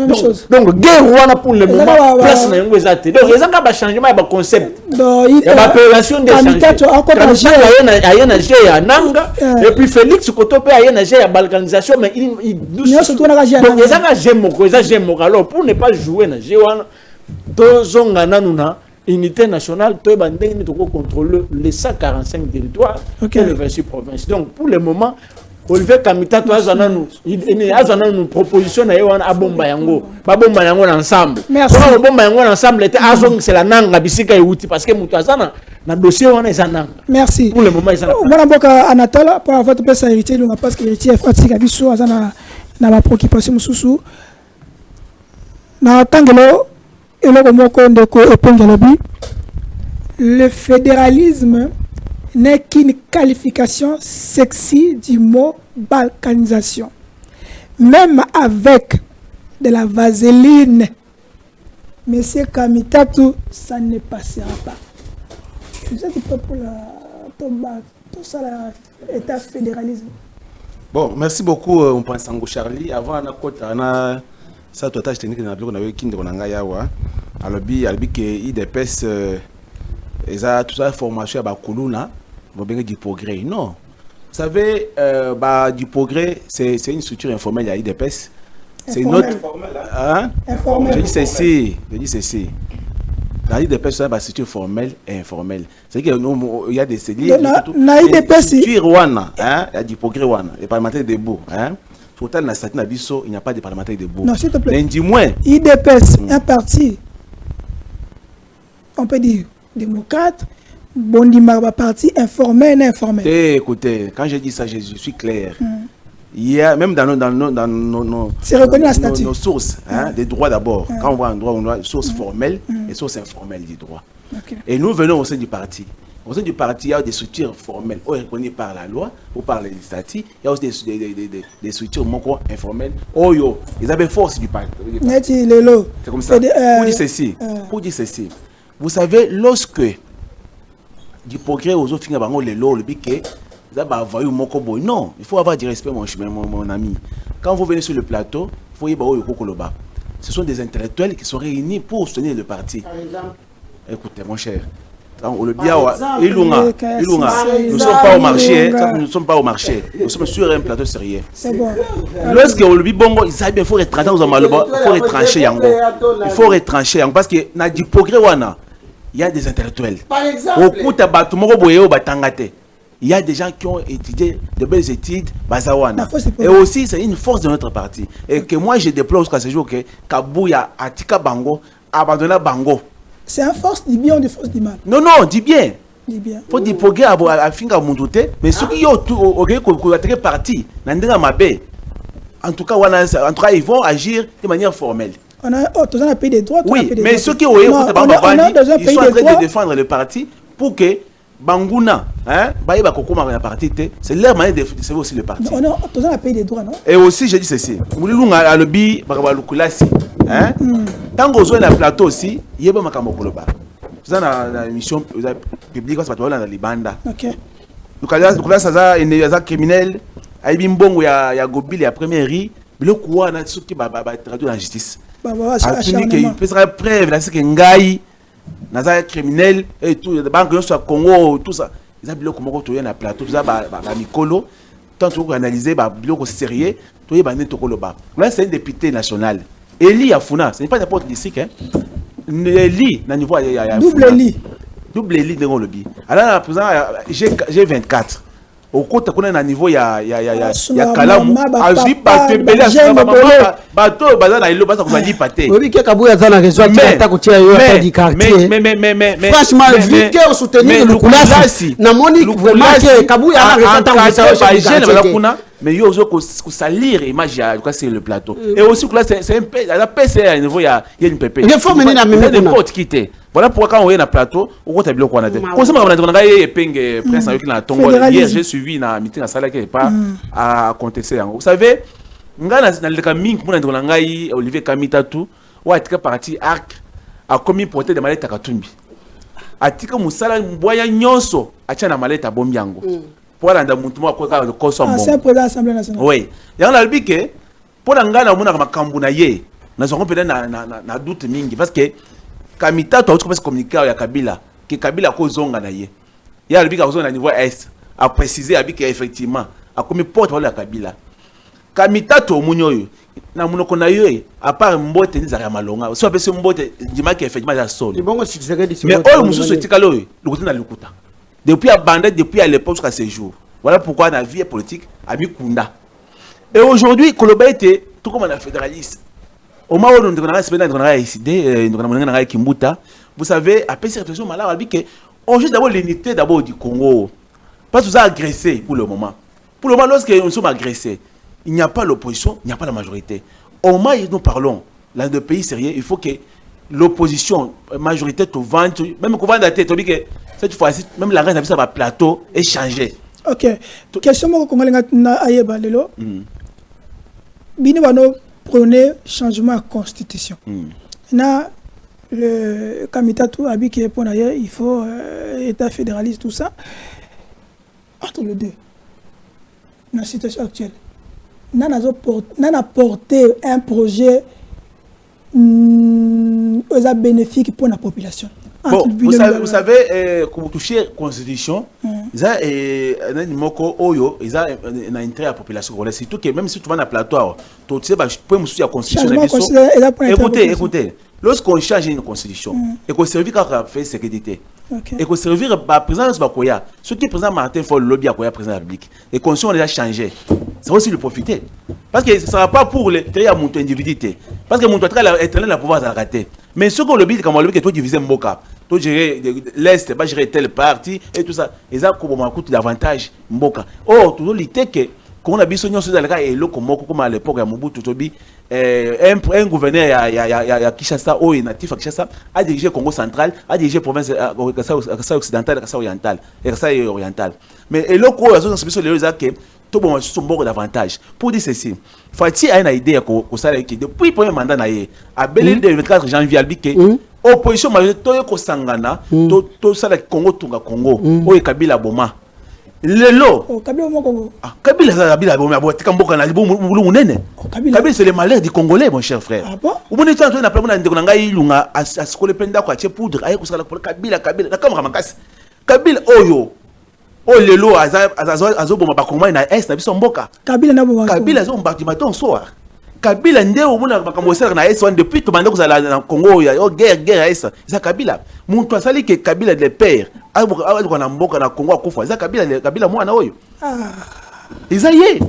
Donc, guerre pour le moment, place na yango ezate. Donc, il y a un changement, il y a un concept. Il y a une appellation des changements. Il y a un G à Nanga, et puis Félix Kotope, il y a un G à balkanisation, mais il donc, alors, pour ne pas jouer dans G1, unité nationale, nous contrôler les 145 territoires et les 26 provinces. Donc, pour le moment, Olivier Kamita, il y a une proposition à Bomba Yango ensemble. Merci. Bomba Yango ensemble, c'est la Nanga Bisika Youti, parce que Moutazana, dans le dossier, on est à Nanga. Merci. Pour le moment, ils sont là. Anatole, pour avoir votre place à héritier, parce que héritier est fatigué, na ma préoccupation sous na tangelo eloko moko ndeko epengelabi le fédéralisme n'est qu'une qualification sexy du mot balkanisation. Même avec de la vaseline Monsieur Kamitatu, ça ne passera pas. Vous êtes pas pour tout ça, l'État fédéralisme. Bon, merci beaucoup, on pense en Charlie. Avant, on a ça total technique na bloc na kinde konanga yawa. Alors que IDPS eza tout ça formation ba kuluna, va bien du progrès. Non. Vous savez du progrès c'est une structure informelle à IDPS. C'est une autre hein? Informel. Je dis ceci. La IDPS c'est une structure formelle et informelle. C'est que il y a des cellules na IDPS structure wana, hein, il y a du progrès wana, les parlementaires debout, hein. Total na statut na biso, il n'y a pas de parlementaires debout. Non, s'il te plaît. Dis-moi. IDPS un parti on peut dire démocrate, Bondimar parti informel et informel. Écoutez, quand je dis ça, je suis clair. Il y a même dans nos sources, hein, des droits d'abord. Quand on voit un droit, on a sources formelles et sources informelles du droit. Okay. Et nous venons au sein du parti. Au sein du parti, il y a des structures formelles reconnues par la loi ou par les statuts. Il y a aussi des structures informelles. Oh yo, ils avaient force du parti. C'est comme ça. Pour dire ceci, vous savez, lorsque du progrès aux autres, non, il faut avoir du respect, mon ami. Quand vous venez sur le plateau, il faut y ce sont des intellectuels qui sont réunis pour soutenir le parti. Écoutez, mon cher. Nous ne sommes pas au marché, nous ne sommes pas au marché. Nous sommes sur un plateau sérieux. C'est bon. Lorsque on le dit bon, il faut retrancher, il faut retrancher parce que na du progrès il y a des intellectuels. Par exemple, il y a des gens qui ont étudié de belles études bazawana. Et aussi c'est une force de notre parti. Et que moi je déplore jusqu'à ce jour que Kabouya Atika Bango abandonna Bango. C'est une force du bien ou une force du mal? Non, dis bien. Il faut dire progrès à Finga Mundouté, mais ceux qui ont attaqué parti, en tout cas, ils vont agir de manière formelle. On a un pays des droits. Oui, mais ceux qui ont ils sont en train de défendre le parti pour que Bangouna, c'est leur manière de défendre aussi le parti. On a un pays des droits, non? Et aussi, je dis ceci. Tant qu'on est dans le plateau aussi, il y a un Koloba. Vous avez une mission publique, vous avez dans Libanda. Ok. Donc là, ça a un criminel, il y a un bon, il y a Gobil, il y a première riz, mais le coup, on a ceux qui traduit la justice. Il peut être preuve, là, c'est qu'un gars, un criminel, et tout, les banques sur Congo, tout ça. Ils ont dit comment tu es dans le plateau, ils ont Mikolo, tant que analyser, ils ont sérieux, tu es dans le Koloba. Là, c'est un député national. Eli Afuna, ce n'est pas n'importe qui ici, hein. Eli, na niveau double Eli. Double Eli de Golobi. Alors, à présent, j'ai 24. Au côté qu'on a un niveau, il y a Kalamou. Aji Baté, Bato, Bazana, il va se dire Paté. Oui, que Kabouya Zana réseau qui attaque au Tchèque du quartier. Mais franchement, vu que soutenir le Koulassi, na Monique, vraiment que Kabouya a réseau mais il y a aussi salir l'image, c'est le plateau. Et aussi, c'est un peu, la PC à niveau, il y a une PP. Il faut mener la même chose. Voilà pourquoi quand on est dans le plateau, on va tabler quoi. Hier, j'ai suivi un meeting à Salah qui n'est pas à contester. Vous savez, Olivier Kamitatu, ou à parti arc, a commis porter des mallettes à Katumbi. Atika Moussala Mboya Nyonso, a tient la mallette à Bombiango. Pour aller dans le mouvement de Kosovo. C'est un président de l'Assemblée nationale. Oui. Il y a un que pour l'Angana, on a un Kambounaye. Nous avons peut-être un doute mingi parce que Kamita, tu as communiqué avec Kabila, que Kabila a causé un naye. Il y a le bic à niveau Est, à préciser avec effectivement, à comme porte la Kabila. Kamita, tu as mounioyo. Na munoko na yoy à part mbote ni za malonga so apese mbote ndima ke effectivement ya sol mais oyo mususu etikalo le côté na lukuta depuis à Bandé, depuis à l'époque jusqu'à ces jours. Voilà pourquoi la vie politique a mis Kunda. Et aujourd'hui, Koloba était tout comme un fédéraliste. Au moment où nous avons décidé, nous avons Kimbuta, vous savez, après cette réflexion, on juge d'abord l'unité du Congo. Pas tout ça agressé pour le moment. Pour le moment, lorsque nous sommes agressés, il n'y a pas l'opposition, il n'y a pas la majorité. Au moment où nous parlons, dans le pays sérieux, il faut que l'opposition, la majorité, tout vente, même qu'on vende la tête, cette fois-ci, même la reine a vu ça sur plateau et changé. Ok. Question moi qu'on a ayeba lelo. Bini wano prenez changement à constitution. Na le Kamita tout habit qui est pour d'ailleurs, il faut État fédéraliste, tout ça. Entre les deux, dans la situation actuelle, nous avons porté un projet bénéfique pour la population. Bon, vous savez, quand vous touchez la Constitution, ils ont un intérêt à la population congolaise. Surtout que même si tu vas dans le plateau, tu sais, tu peux me soucier la Constitution. Écoutez, lorsqu'on change une Constitution, et qu'on servir à faire sécurité, et qu'on servir à la présidence de Bakoya, ce qui est président Martin Fol, le lobby à Koya, président de la République, et qu'on a déjà changé, ça va aussi le profiter. Parce que ce ne sera pas pour les individualité. Parce que mon éternel la pouvoir à rater. Mais ce qu'on le dit, comme on le dit, que tu divises Mboka, tu gérer l'Est, pas gérer telle partie, et tout ça, et ça, comme on coûte davantage Mboka. Or, tout le temps que, quand on a besoin de le cas, et là, comme à l'époque, à Mobutu Tobi, un gouverneur à Kinshasa, ou natif à Kinshasa, a dirigé le Congo central, a dirigé la province occidentale, la orientale, et orientale. Mais et là, quand on a besoin de le cas, tout le monde a davantage. Pour dire ceci, Fati a une idée depuis le premier mandat, à Belil le 24 janvier, opposition majoritaire ko sangana, to sala Congo tunga Congo, o Kabila Boma. Lelo. Kabila Boma, botika mboka na libu munene. Kabila c'est le malheur du Congolais, mon cher frère. Vous venez de entendre na plomona ndekona ilunga asikole penda ko ache poudre, aye ko sala Kabila, na kama makasi. Kabila oyo. Oh lelo azo boma bakongomani na est na biso mboka. Kabila na boma. Kabila zo mbakimaton soa. Kabila nde obuna bakambo sala na est depuis to bande ko sala na Congo ya guerre est. Za Kabila. Muntu asali ke Kabila le père. Azo na mboka na Congo akufa. Za Kabila mwana oyo. Izaye.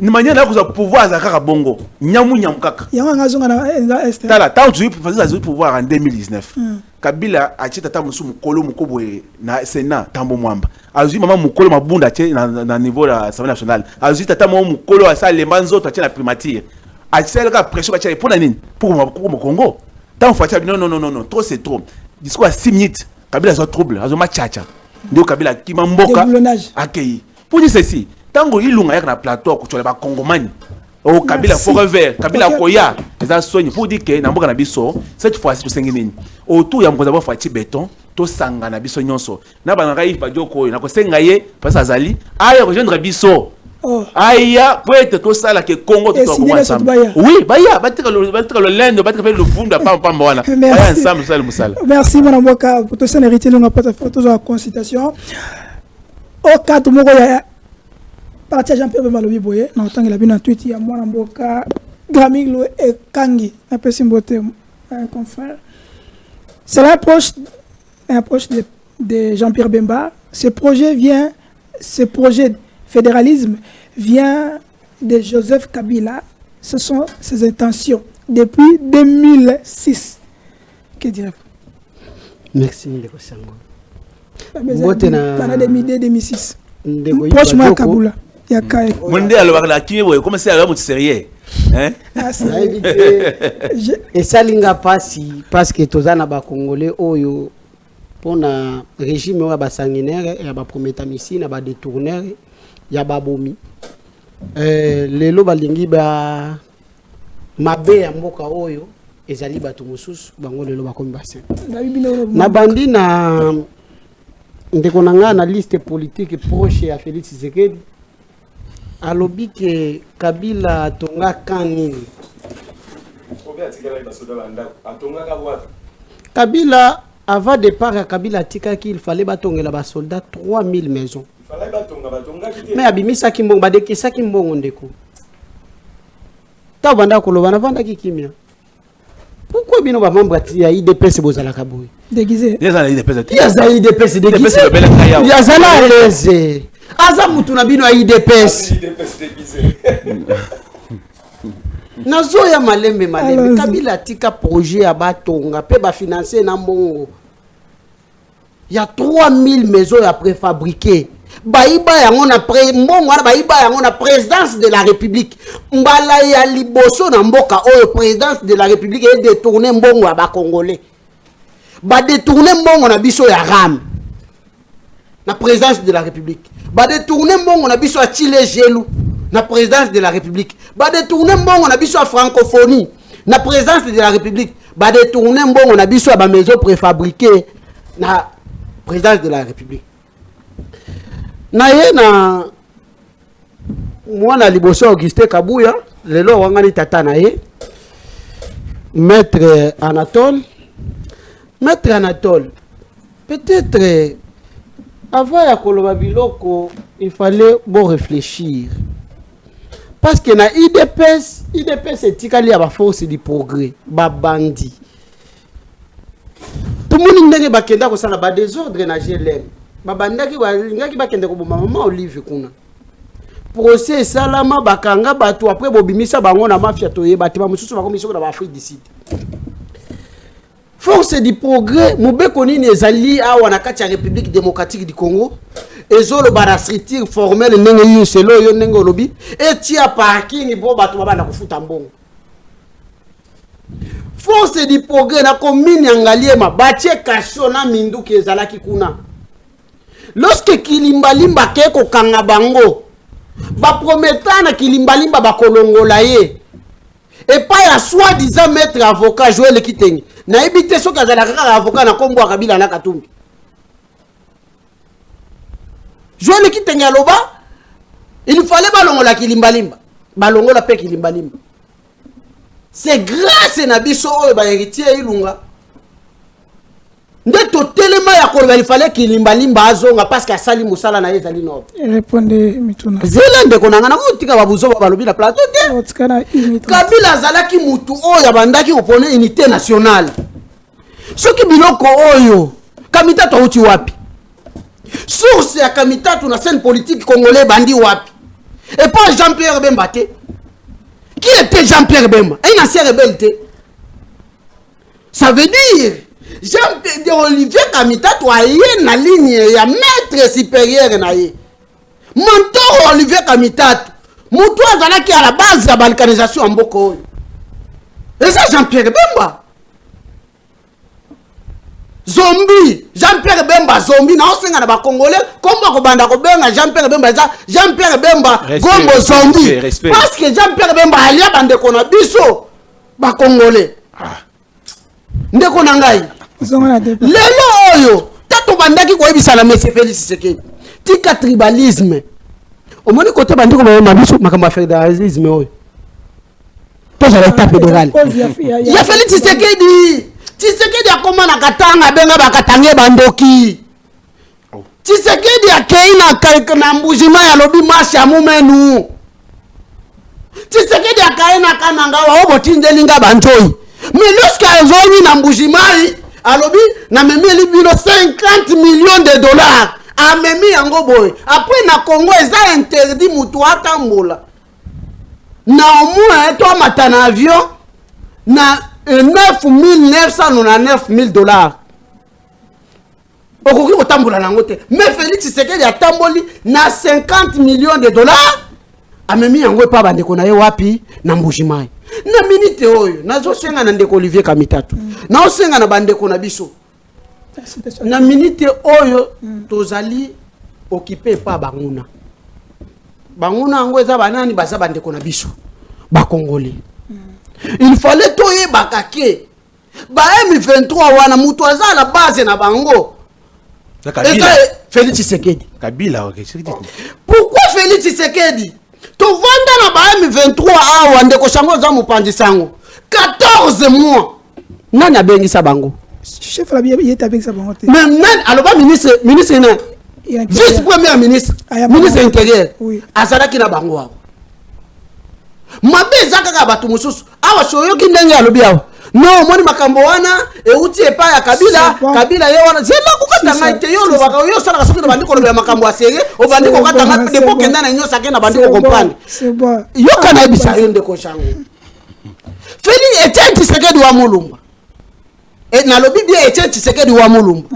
Ni manière na ko pouvoir za kaka bongo. Nyamu kaka. Yanga ngazonga na est. Tala tant tu faisais pouvoir en 2019. Kabila a été tata musu mukolo mukobwe na Sénat tambo mwamba. Azui mama mukolo mabunda che na niveau de l'Assemblée nationale. Azui tata mo mukolo asa lemanzo to che la primature. A celle ka pression ba che pour nani pour mo Congo. Tant fatia non, trop c'est trop. Discours à 6 minutes. Kabila zo trouble, azo machacha. Ndio Kabila kima mboka accueilli. Pour dire ceci, tango ilunga yak na plateau ko chola ba Congomani. Oh Kabila forever, Kabila koya, les soigné pour dire que na mboka na biso cette fois-ci to sengini. Autour ya mkoza ba fati béton, to sanga na biso nyonso. Na bananga yi ba joko na ko senga ye parce azali aya rejoindre biso. Aya pour être to sala ke Congo to ko ensemble. Oui, baya batika le lendo, batika le funda pamba wana. Aya ensemble ça le musala. Merci mon mboka pour to sen héritier longa pas photo de consultation. Au cadre moko ya parti Jean-Pierre Malobi Boye, na otanga la bina tweet ya mwana mboka Gramiglo et Kangi, na pesimbote un confrère. C'est l'approche de Jean-Pierre Bemba. Ce projet fédéralisme vient de Joseph Kabila. Ce sont ses intentions depuis 2006. Que direz-vous? Merci Ndeko Sango. Pendant 2006. Proche moi Kabula. Monde alors la qui est comme c'est alors sérieux. Hein? Et ça linga pasi parce que tozana ba congolais oyo pona régime wa ba sanguinaire ya ba prométhamicine ba détourneur ya ba bomi. Lelo balingi ba mabe ya mboka oyo ezali bato mosusu bango lelo bakomi base. Na bandi na ndeko nanga na liste politique proche à Félix Tshisekedi. Alobi ke Kabila tonga kanini. Kabila avant départ à Kabila tika qu'il fallait batonga la soldats 3000 maisons. Mais abimisa kimbongo badekisa kimbongo ndeko. Ta banda ko lobana vanda kimia. Pourquoi bino ba membre ya IDPS bozala kaboy? Déguisé. Ya za IDPS. Ya za IDPS déguisé. Ya za la leze. Aza mutu na bino ya IDPS. Nazo ya malembe Kabila tika projet ya batonga pe ba financer na mbongo. Ya 3000 maisons ya préfabriquées. Baïba yango na mbongo wana baïba yango na présidence de la République. Mbala ya liboso na mboka oyo présidence de la République et détourner mbongo ya ba Congolais. Ba détourner mbongo na biso ya RAM. Na présidence de la République. Ba détourner mbongo na biso ya Chile Gelou. Na présidence de la République. Ba détourner mbongo na biso ya francophonie. la présidence de la République va détourner mbongo na biso ba maison préfabriquée na présidence de la République. Na ye na mwana liboso Augustin Kabuya lelo wangani tata na ye Maître Anatole, peut-être avant ya koloba biloko il fallait bon réfléchir. Parce que na IDPS etikali ya ba force du progrès, ba bandi. Tout le monde ndenge bakenda ko sala ba désordre na GLM. Ba bandaki ngaki bakenda ko bomba mama Olive kuna. Procès salama bakanga batu après bobimisa bango na mafia toyeba te ba mususu bakomiso na ba Afrique du Sud. Force du progrès mobeko nini ezali awa na kati ya République démocratique du Congo ezolo bara structure formelle ndenge yo selo yo ndenge olobi etia parking bo batu babanda kufuta mbongo. Force du progrès na commune ya Ngaliema batie kasho na minduki ezalaki kuna. Lorsque Kilimbalimba keko kanga bango ba prometana Kilimbalimba ba kolongola ye et pas ya soi-disant maître avocat Joël Kitengi na ebité soka za la avocat na kombo Kabila na Katumbi Joël Kitengi aloba il fallait balongola Kilimbalimba balongola pe Kilimbalimba c'est grâce na biso oyo ba héritier ilunga ndeto telema ya ko il fallait Kilimbalimba azonga parce que asali musala na ezali no répondez mituna zela ndeko nanga na kutika babuzo balobi na plateau te Kabila azalaki mutu oyo bandaki opone unité nationale soki biloko oyo Kamitatu auti wapi source ya Kamitatu na scène politique congolais bandi wapi et pas Jean-Pierre Bemba te qui était Jean-Pierre Bemba un ancien rebelle te ça veut dire Jean-Pierre Olivier Kamitatu aye na ligne ya maître supérieur na ye mentor Olivier Kamitatu mutu azalaki à la base de la balkanisation en Boko. Et ça Jean-Pierre Bemba zombie Jean-Pierre Bemba zombie na osenga na ba congolais komba ko banda ko benga Jean-Pierre Bemba Jean-Pierre Bemba gombo zombie parce que Jean-Pierre Bemba alia bande ko na biso ba congolais ndeko na ngai lelo oyo tato bandaki ko ebisa la monsieur Félix Tshisekedi tika tribalisme au moins côté bandiko ba biso makamba fédéralisme oyo to za l'état fédéral ya Félix Tshisekedi akoma na katanga benga bakatange bandoki Tshisekedi akeina na mbujima ya lobi masha mumenu Tshisekedi akaina kananga wa obotindelinga banjoi mais lorsque azoni na mbujimai alobi na memeli bino 50 millions de dollars amemi yango boy après na Congo eza interdit mutu atambola na au moins to matana avion na 9,999 dollars okoki kotambola nango te mais Félix Tshisekedi atamboli na 50 millions de dollars amemi yango pa bandeko na ye wapi na mbujimai na minute oyo nazo senga na ndeko Olivier Kamitatu na osenga na bandeko na biso na minute oyo tozali occupé pa banguna yango eza banani baza bandeko na biso ba congolais il fallait toye bakake ba M23 wana mutu aza la base na bango Félix Tshisekedi Kabila ok pourquoi Félix Tshisekedi to vanda na ba M23 awa ndeko shango za mupanzi sango 14 mois nani abengisa bango chef la bien est avec sa volonté même alors ministre na vice premier ministre ministre intérieur azalaki na bango awa mabe zaka ka batu mususu awa shoyoki ndenge alobi awa no moni makambo wana euti epa ya Kabila ye wana zela kukata ngai te yo lo baka yo sala kasoki na bandiko lo makambo asere o bandiko kata ngai de pokenda na nyosa ke na bandiko comprendre c'est bon yo kana ebisa yo ndeko shango Félix Etienne Tshisekedi wa Mulumba et na lobi bien Etienne Tshisekedi wa Mulumba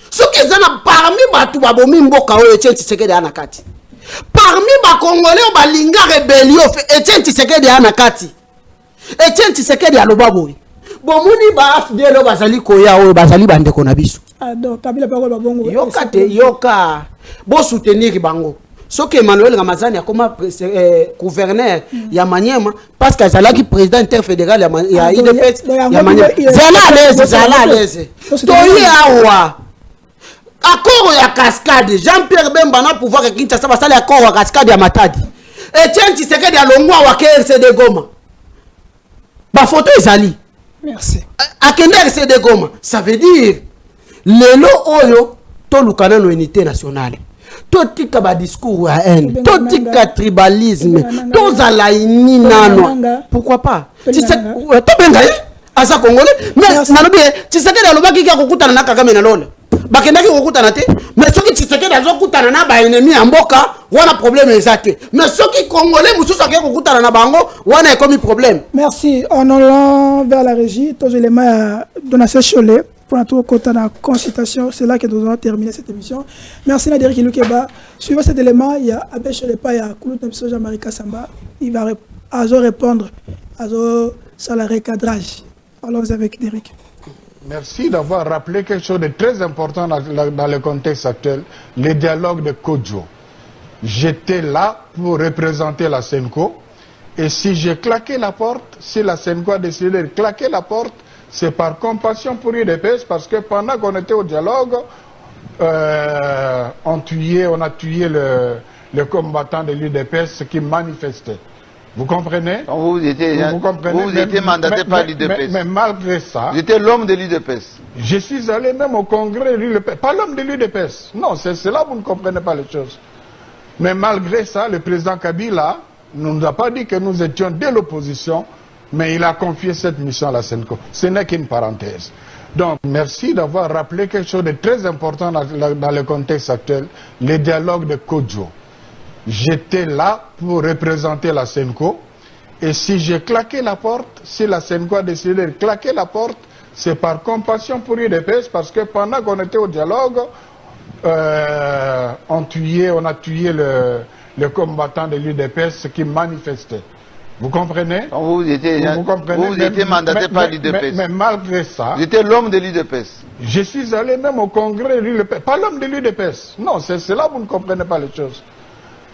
soki ezana parmi batu babomi mboka oyo Etienne Tshisekedi ana kati parmi ba congolais balinga rébellion Etienne Tshisekedi ana kati Etienne Tshisekedi aloba boy bomuni ba FDL bazali koya oyo bazali bandeko na biso donc Kabila pa ko babongo yoka te yoka bo soutenir bango ce que Emmanuel Ramazani a comme gouverneur ya Maniema parce que Zalaki président interfédéral ya IDPS ya Maniema Zala à l'aise toyi awa accord ya cascade Jean-Pierre Bemba na pouvoir que Kinshasa basali accord ya cascade ya Matadi Etienne Tshisekedi ya longwa wa KRCD Goma ba photo ezali merci akende RCD Goma ça veut dire lelo oyo to lukana no unité nationale to tika ba discours à haine to tika tribalisme to zalaini nano pourquoi pas tu sais to bengai asa congolais mais nalobi Tshisekedi alobaki ki akokutana na Kagame na lolo bakendaki kokutana te mais soki Tshisekedi azokutana na ba ennemi ya mboka wana problème ezate mais soki congolais mususu akeki kokutana na bango wana ekomi problème. Merci. En allant vers la régie tous les éléments Donatien Cholet pour notre côté de consultation. C'est là que nous allons terminer cette émission. Merci Nadir Kilukeba. Suivant cet élément, il y a Abel Cholepa, il y a Koulout Nemso Jean-Marie Kassamba. Il va répondre à sur le recadrage. Allons avec Derek. Merci d'avoir rappelé quelque chose de très important dans le contexte actuel, le dialogue de Kodjo. J'étais là pour représenter la Senko et si j'ai claqué la porte, si la Senko a décidé de claquer la porte, c'est par compassion pour UDPS parce que pendant qu'on était au dialogue, on a tué le combattant de l'UDPS qui manifestait. Vous comprenez? Vous étiez mandaté par l'UDPS. Mais malgré ça... J'étais l'homme de l'UDPS. Je suis allé même au congrès de l'UDPS. Pas l'homme de l'UDPS. Non, c'est là où vous ne comprenez pas les choses. Mais malgré ça, le président Kabila ne nous a pas dit que nous étions de l'opposition, mais il a confié cette mission à la Senko. Ce n'est qu'une parenthèse. Donc, merci d'avoir rappelé quelque chose de très important dans le contexte actuel, le dialogue de Kodjo. J'étais là pour représenter la Senko et si j'ai claqué la porte, si la Senko a décidé de claquer la porte, c'est par compassion pour UDPS parce que pendant qu'on était au dialogue, on a tué le combattant de l'UDPS qui manifestait. Vous comprenez? Vous étiez mandaté par l'UDPS. Mais malgré ça... J'étais l'homme de l'UDPS. Je suis allé même au congrès de l'UDPS. Pas l'homme de l'UDPS. Non, c'est là où vous ne comprenez pas les choses.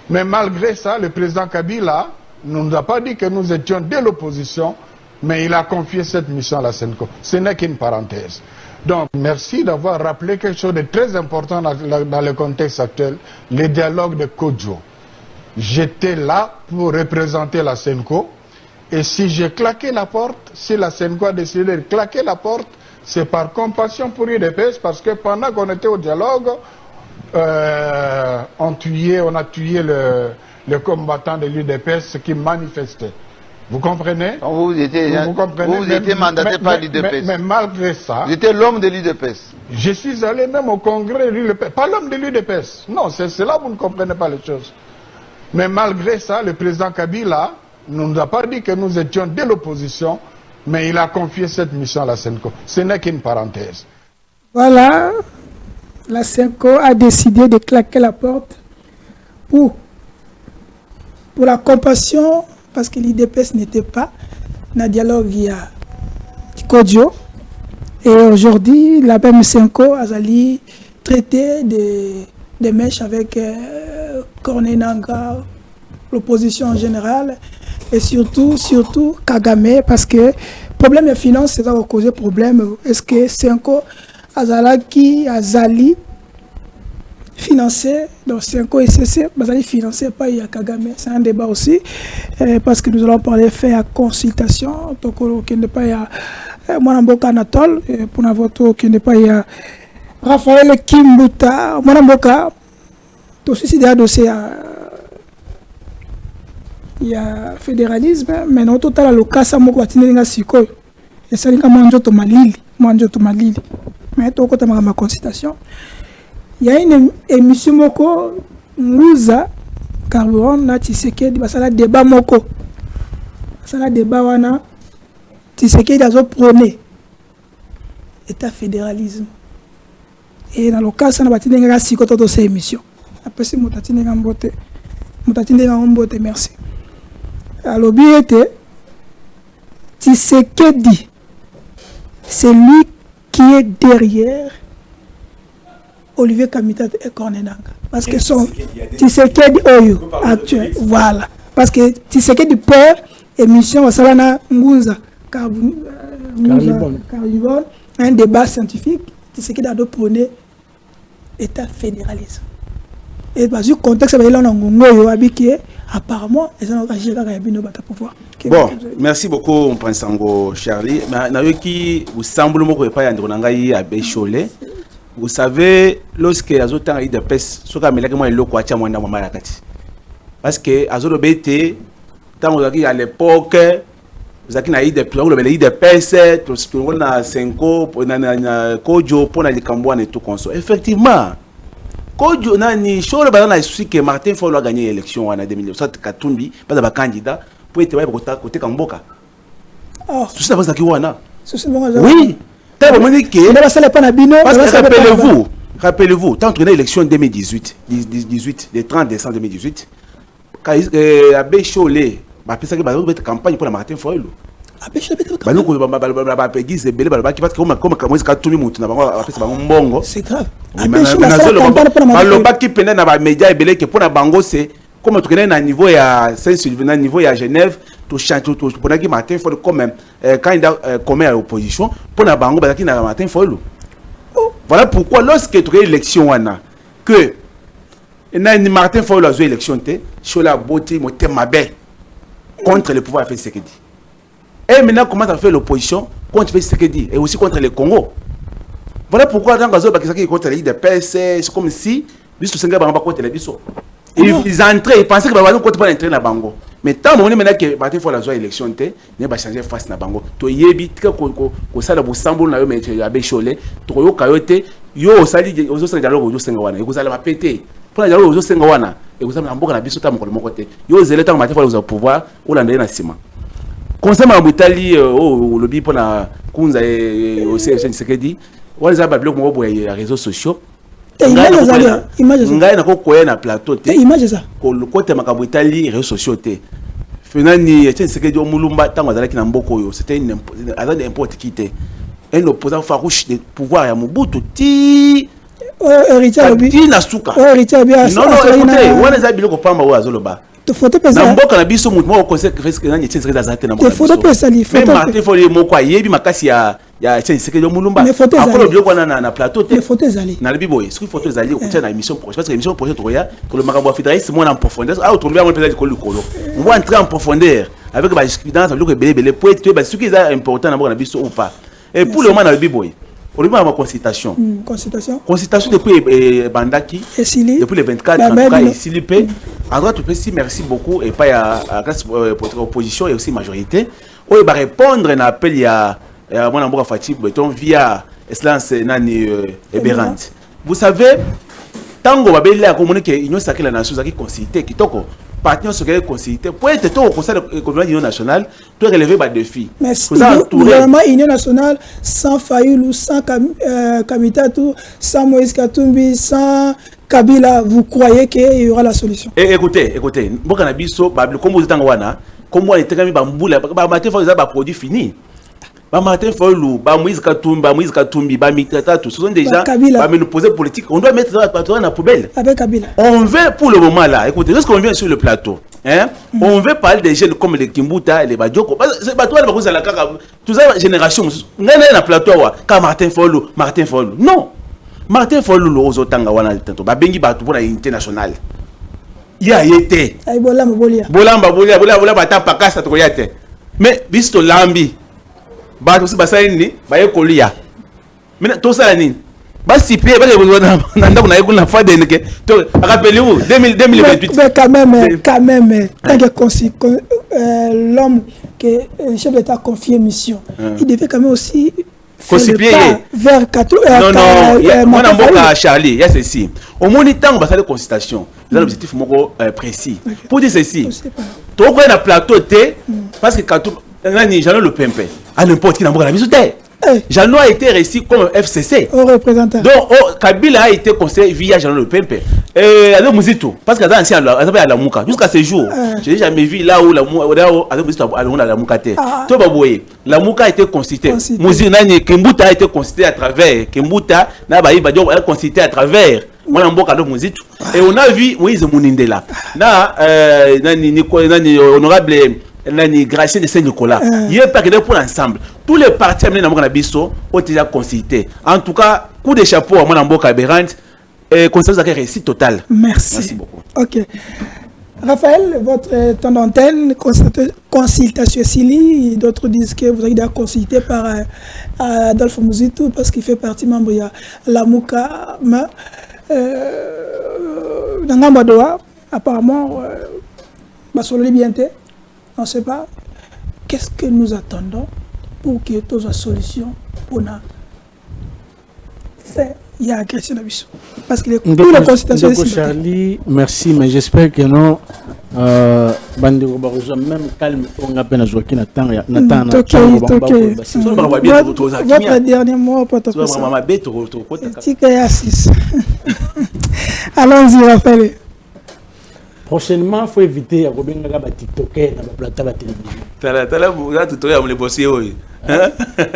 Mais malgré ça, le président Kabila ne nous a pas dit que nous étions de l'opposition, mais il a confié cette mission à la Senko. Ce n'est qu'une parenthèse. Donc, merci d'avoir rappelé quelque chose de très important dans le contexte actuel, le dialogue de Kodjo. J'étais là pour représenter la Senko et si j'ai claqué la porte, si la Senko a décidé de claquer la porte, c'est par compassion pour UDPS parce que pendant qu'on était au dialogue, on a tué le combattant de l'UDPS qui manifestait. Vous comprenez? Vous étiez mandaté par l'UDPS. Mais malgré ça... J'étais l'homme de l'UDPS. Je suis allé même au congrès de l'UDPS. Pas l'homme de l'UDPS. Non, c'est là où vous ne comprenez pas les choses. Mais malgré ça, le président Kabila ne nous a pas dit que nous étions de l'opposition, mais il a confié cette mission à la Senko. Ce n'est qu'une parenthèse. Voilà. La Senko a décidé de claquer la porte pour la compassion, parce que l'IDPS n'était pas dans le dialogue via Kodjo. Et aujourd'hui, la même Senko a traité des mèches avec Corneille Nangaa, l'opposition en général, et surtout Kagame, parce que le problème de finance, c'est ça qui a causé problème. Est-ce que Senko Azali financé, donc Senko et CC, Azali financé par Kagame, c'est un débat aussi, parce que nous allons parler fait à consultation, donc il n'est pas Mwanamboka Anatole, pour notre vote qui n'est pas Raphaël Kimbuta, Mwanamboka, aussi c'est un dossier il y a fédéralisme, mais non total le cas ça moko batinenga sikoyo. Et ça linga manjoto malili. Mais to kota ma consultation. Il y a une émission moko Nguza Carburant na Tshisekedi basala débat moko. Basala débat wana Tshisekedi azo prôner état fédéralisme. Et dans le cas ça na batinenga sikoyo to cette émission. Après c'est motatinenga mbote. Merci. Alors, bien été, Tshisekedi, c'est lui qui est derrière Olivier Kamitat et Corneille Nangaa. parce que son Tshisekedi Oyo actuel, voilà, parce que Tshisekedi peur émission Wasalana Ngunza Carbone, un débat scientifique, Tshisekedi a prôné État fédéralisme. Et dans le contexte, apparemment, ils ont réagi à la pouvoir. Bon, merci beaucoup, Mpansango Charlie. Vous savez, lorsque les autres ont eu des pèses, ce qui a mis le quoi, parce que à l'époque, vous avez eu des pèses, on a 5 ans, on a Kojo, on a des Cambouans et tout comme ça. Effectivement, Kojo, on a ni chose que Martin Fayulu a gagné l'élection en 2017, Katumbi, pas de candidat, pour être côté Kamboka. Tout ça, c'est oui. Rappelez-vous, tant que l'élection 2018, le 30 décembre 2018, quand Abbé Cholé a fait une campagne pour la Martin Fayulu. C'est grave. Comme tu connais à niveau à Saint-Sylvain, niveau à Genève, tu chantes tout pour que Martin Fayulu comme candidat commun à l'opposition pour la bango qui n'a Martin Fayulu. Voilà pourquoi lorsque tu as élection que Martin Fayulu a joué l'élection sur la beauté contre le pouvoir de Tshisekedi. Et maintenant comment tu fais l'opposition contre Tshisekedi et aussi contre le Congo. Voilà pourquoi dans Gazo Bakisaki contre les IDPS, c'est comme si biso senga banga contre les biso. Ils entraient, ils pensaient que Babano ne pas entrer dans Bango. Mais tant que Martin Fayulu a joué l'élection, il va changer face dans Bango. Tu yebi que ça la Boussambo na yo mais Abbé Cholé, tu yo kayote yo sali ozo senga dialogue ozo senga wana. Vous allez ma péter. Pour la dialogue ozo senga wana. Et vous allez mboka na biso ta moko côté. Yo zele tant Martin Fayulu au pouvoir ou l'andé na sima. Concernant Boutali au lobby pour la Kunza et aussi Tshisekedi, on les a bablo mo boye réseaux sociaux. Ngai na kokoya na plateau te image ça ko côté makabo Italie réseaux sociaux te finani Tshisekedi omulumba tango azalaki na mboko yo c'était n'importe qui te un opposant farouche de pouvoir ya Mobutu ti héritier ti na suka bien non écoutez wana za biloko pamba wa azoloba te photo pesa na mboka na biso mutu mo conseil que que nani Tshisekedi azate na mboka te photo pesa li photo même Martin Fayulu moko ayebi makasi ya Tshisekedi omulumba akolo biloko na plateau te photo ezali na libi boy ce photo ezali ko na émission prochaine parce que émission prochaine toya to le makambo fédéralisme moi en profondeur ah to bien peut-être ko likolo on va entrer en profondeur avec ba jurisprudence biloko belé pour être ce qui est important na mboka na biso ou pas et pour le moment na libi boy on lui ma consultation depuis Bandaki depuis le 24 en tout cas ici l'IP en droit tout petit merci beaucoup et pas à grâce pour opposition et aussi majorité on va répondre à l'appel il y a mon amboka Fatih Beton via Excellence Nani Eberand. Vous savez tango babeli a communiqué union sacrée la nation qui consulter kitoko partenaire ce qu'elle consulter pour être au conseil de l'union nationale tu relever ba défi mais vraiment union nationale sans Fayulu sans Kamitatou sans Moïse Katumbi sans Kabila vous croyez qu'il y aura la solution écoutez mboka na biso babli comme vous tango wana comme moi était ba mbula ba matin faut ba produit fini ba Martin Fayulu ba Moïse Katumbi ba Mitata ce sont déjà ba nous poser politique on doit mettre la plateau dans la poubelle avec Kabila on veut pour le moment là écoutez lorsqu'on vient sur le plateau hein on veut parler des jeunes comme les Kimbuta les Badioko c'est pas toi le cause la kaka toute la génération ngana na plateau wa ka Martin Fayulu non Martin Fayulu ozotanga wana tanto ba bengi ba pour la unité nationale ya yete ay bolamba bolia bata pakasa to yate mais bisto lambi ba to siba saini ba yekolia mais to sala nini ba siper ba na ndako na yekuna fa de neke to rappelez-vous 2028 mais quand même tant que l'homme que le chef d'état confié mission il devait quand même aussi vers 4 non moi na mboka Charlie il y a ceci au moins temps ba sala consultation ils ont l'objectif moko précis pour dire ceci to ko na plateau té parce que quand nani Jean Le Pempe à n'importe qui na mboka na biso té Jean a été reçu comme FCC au représentant donc Kabila a été conseillé via Jean Le Pempe alors Muzito parce que dans ancien à la Muka jusqu'à ce jour j'ai jamais vu là où la alors Muzito à la Muka té to ba boye la Muka a été constituée Muzito nani Kimbuta a été constitué à travers Kimbuta na ba constitué à travers mwana mboka do muzitu et on a vu Moïse Munindela na nani honorable nani Gracien de Saint-Nicolas il est pas que pour ensemble tous les partis amenés na mboka na biso ont déjà consulté en tout cas coup de chapeau à mwana mboka Berand et consensus a réussite totale. Merci beaucoup. OK. Raphaël, votre temps d'antenne, consultation Sili, d'autres disent que vous avez déjà consulté par Adolphe Muzitu parce qu'il fait partie membre de la Mouka. Dans Gambadoa, apparemment, Basolo Libiente, on ne sait pas. Qu'est-ce que nous attendons pour que toutes les solutions pour nous faire? Il y a agression d'abus. Parce que tous les consultations ici. Charlie, merci, mais j'espère que non. Bandeko baroza même calme on a peine jouer qui n'attend votre dernier mot pour allons-y Raphaël. Prochainement, il faut éviter de faire des TikTokers dans la plateforme télévision.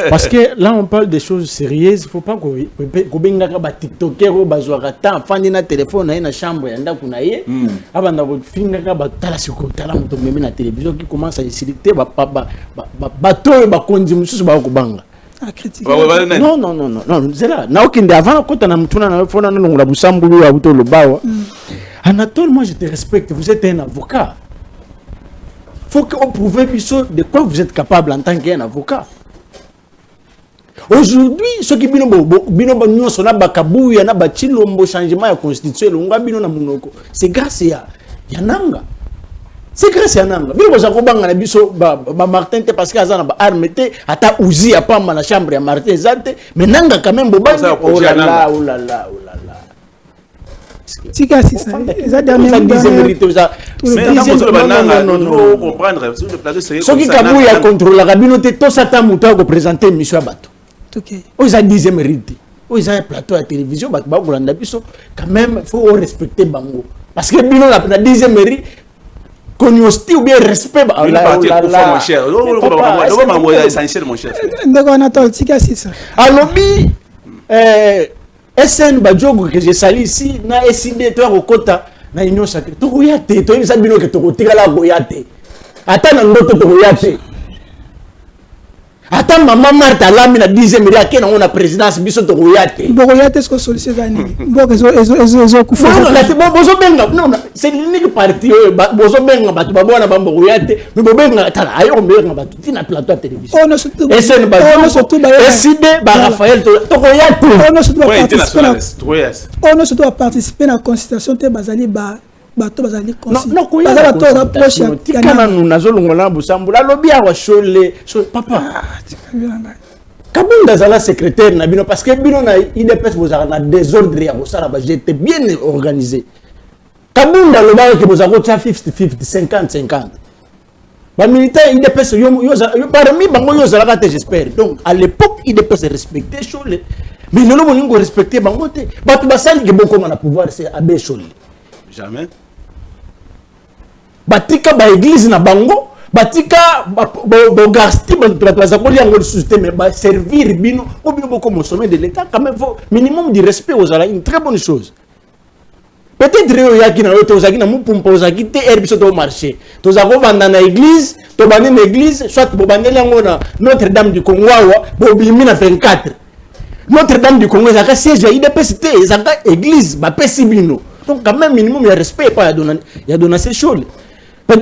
Parce que là, on parle des choses sérieuses. Il ne faut pas que vous des TikTokers ou des gens qui ont téléphone dans la chambre avant de faire la télévision qui commence à insulter non, non, non, non, c'est là. Avant, quand on a Anatole, moi je te respecte, vous êtes un avocat. Il faut qu'on prouve de quoi vous êtes capable en tant qu'un avocat. Aujourd'hui, ceux qui sont changement de constitution, c'est grâce à Yananga. C'est grâce à Yananga. Martin, parce qu'il y a arme, ata ouzi à pas la chambre à Martin Zante, mais Nanga quand même, oh là là, oh là là, oh là là. C'est ça. Ça dernier non comprendre sur le plateau c'est ce qui a contrôlé la communauté tout ça t'a monté pour présenter monsieur Abato. OK. Aux a 10e mérite. Aux a plateau à télévision ba Golanda biso quand même faut respecter bango parce que bino la 10e mérite cognosti ou bien respect mon cher. Essentiel mon cher. Ndeko Anatole ça. Alobi SN Badjogo que j'ai sali ici na SID toi Rokota na union sacrée to koyate to yebisa bino ke to kotikala koyate ata na ndoto to koyate ata maman Martha Lami na 10e miri ake na ona présidence biso to koyate bokoyate ce que solution zani mboko ezo kufa bozo benga non c'est l'unique parti bozo benga batu babona bambo koyate mais bobenga tala ayo benga batu tina plateau de télévision on surtout SN Badjogo SID ba Raphaël to koyate on surtout participer à la constitution te bazali ba bato bazali conseil non bato approche kana nazolongola busambula lobi awa shole papa kabunda zala secrétaire na bino parce que bino na IDPS bozala na désordre ya bosala ba j'étais bien organisé kabunda loba ke bozako cha 50-50 50-50 ba militaire IDPS yo parmi bango yo zala ka j'espère donc à l'époque IDPS respectait shole mais non bolingo respecter bango te bato basali ke boko na pouvoir c'est abe shole jamais batika ba église na bango batika bogasti baza ko liango système ba servir bino ou bien beaucoup au sommet de l'état quand même faut minimum de respect aux ala une très bonne chose peut-être yo yaki na yoto ozaki na mupumpa ozaki te herbiso to marché to za ko vanda na église to bani na église soit bo bandeli yango na Notre-Dame du Congo wa bo bimi na 24 Notre-Dame du Congo zaka siège ya IDPS te zaka église ba pesi bino donc quand même minimum de respect pas ya donner ces choses. Mais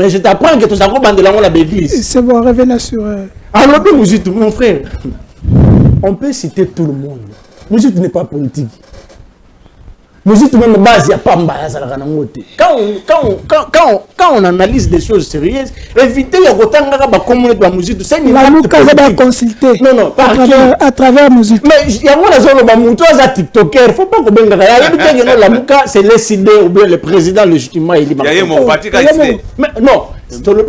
je t'apprends que tu as bandé la l'église. C'est bon, revenez sur... Alors, mon frère, on peut citer tout le monde. Mouzit n'est pas politique. Mouzit même base, il n'y a pas quand on analyse des choses sérieuses, évitez de communauté de Mouzit. La Mouka va consulter. Non, à travers Mouzit. Mais il y a une zone où un TikToker, il ne faut pas que la Mouka, c'est le SID ou bien le président légitimement élu. Il y a mon parti mais non, c'est le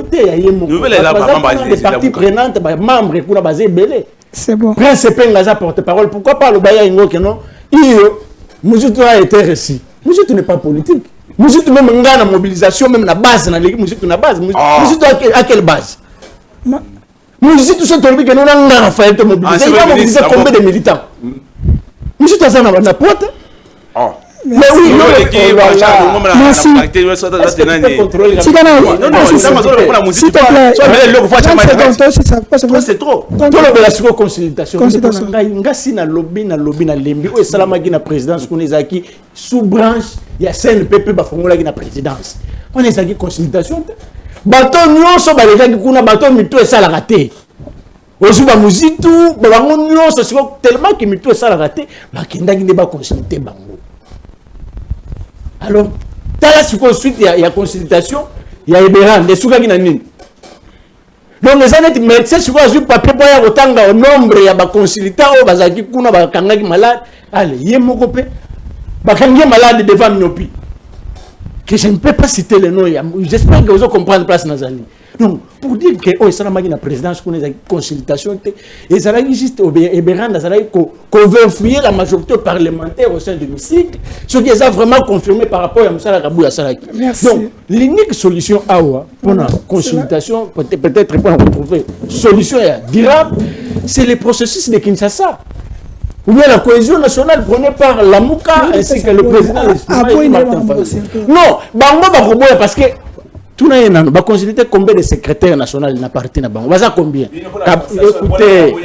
parti prenante, membre qui est basé belé. C'est bon. Principe ngaza porte-parole. Pourquoi pas le Baya Ingo que non? Mouzit a été réussi. Mouzit n'est pas politique. Mouzit même la mobilisation, même la base, Mouzit na base. Mouzit à quelle base? Mouzit tout ça, tu que nous avons Raphaël te mobiliser. Il va mobiliser combien de militants? Mouzit a ça na porte. Oh. Mais oui, merci. C'est trop. La consultation. Ngasi na lobby na lembi. O salamaki na présidence qu'on ezaki sous branche ya CNPP ba fongola ki na présidence. On ezaki consultation. Bato nyonso ba leka kuna bato mito esalaka te. Ozuba muzitu ba bango nyonso siko tellement que mito esalaka te ba kendaki ne ba consulter bango. Alors, dans la suite, il y a consultation, il y a Eberan, des souvenirs qui n'ont pas. Donc, les années médecins, si vous avez un papier pour y autant de nombre, il y a des consultants, il y a des gens malades. Allez, il y a des gens malades devant Minopi. Que je ne peux pas citer les noms, j'espère que vous allez comprendre place dans la donc, pour dire que oh, ça n'a pas présidence qu'on a consultation et ça a juste Eberan, ça a convertir la majorité parlementaire au sein de l'hémicycle, ce qui est vraiment confirmé par rapport à Moussa Kabouya Salaki. Donc, l'unique solution pour la consultation, peut-être pour retrouver solution durable, c'est le processus de Kinshasa. Ou bien la cohésion nationale prenée par la Mouka ainsi que le président. Non, parce que tout le monde va consulter combien de secrétaires nationaux n'a parti na bango. Baza combien? Écoutez,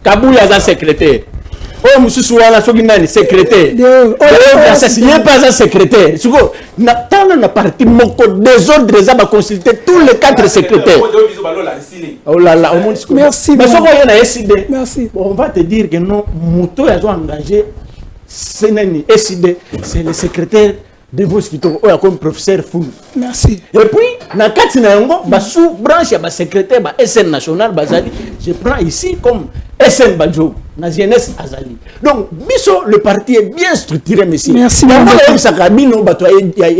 Kabouya za secrétaire. Oh monsieur Souala soki nani secrétaire. Il pas un secrétaire. Suko na tana na parti moko désordre za ba consulter tous les 4 secrétaires. Oh là là, merci. Mais soko yana SID. Merci. On va te dire que non, Mouto a engagé c'est nani SID, c'est le secrétaire de vos skitoko comme professeur Fou. Merci. Et puis, dans le cas de sous branche, il y a un secrétaire SN national, je prends ici comme SN Badjo, la jeunesse Azali. Donc, le parti est bien structuré, monsieur. Merci. Il y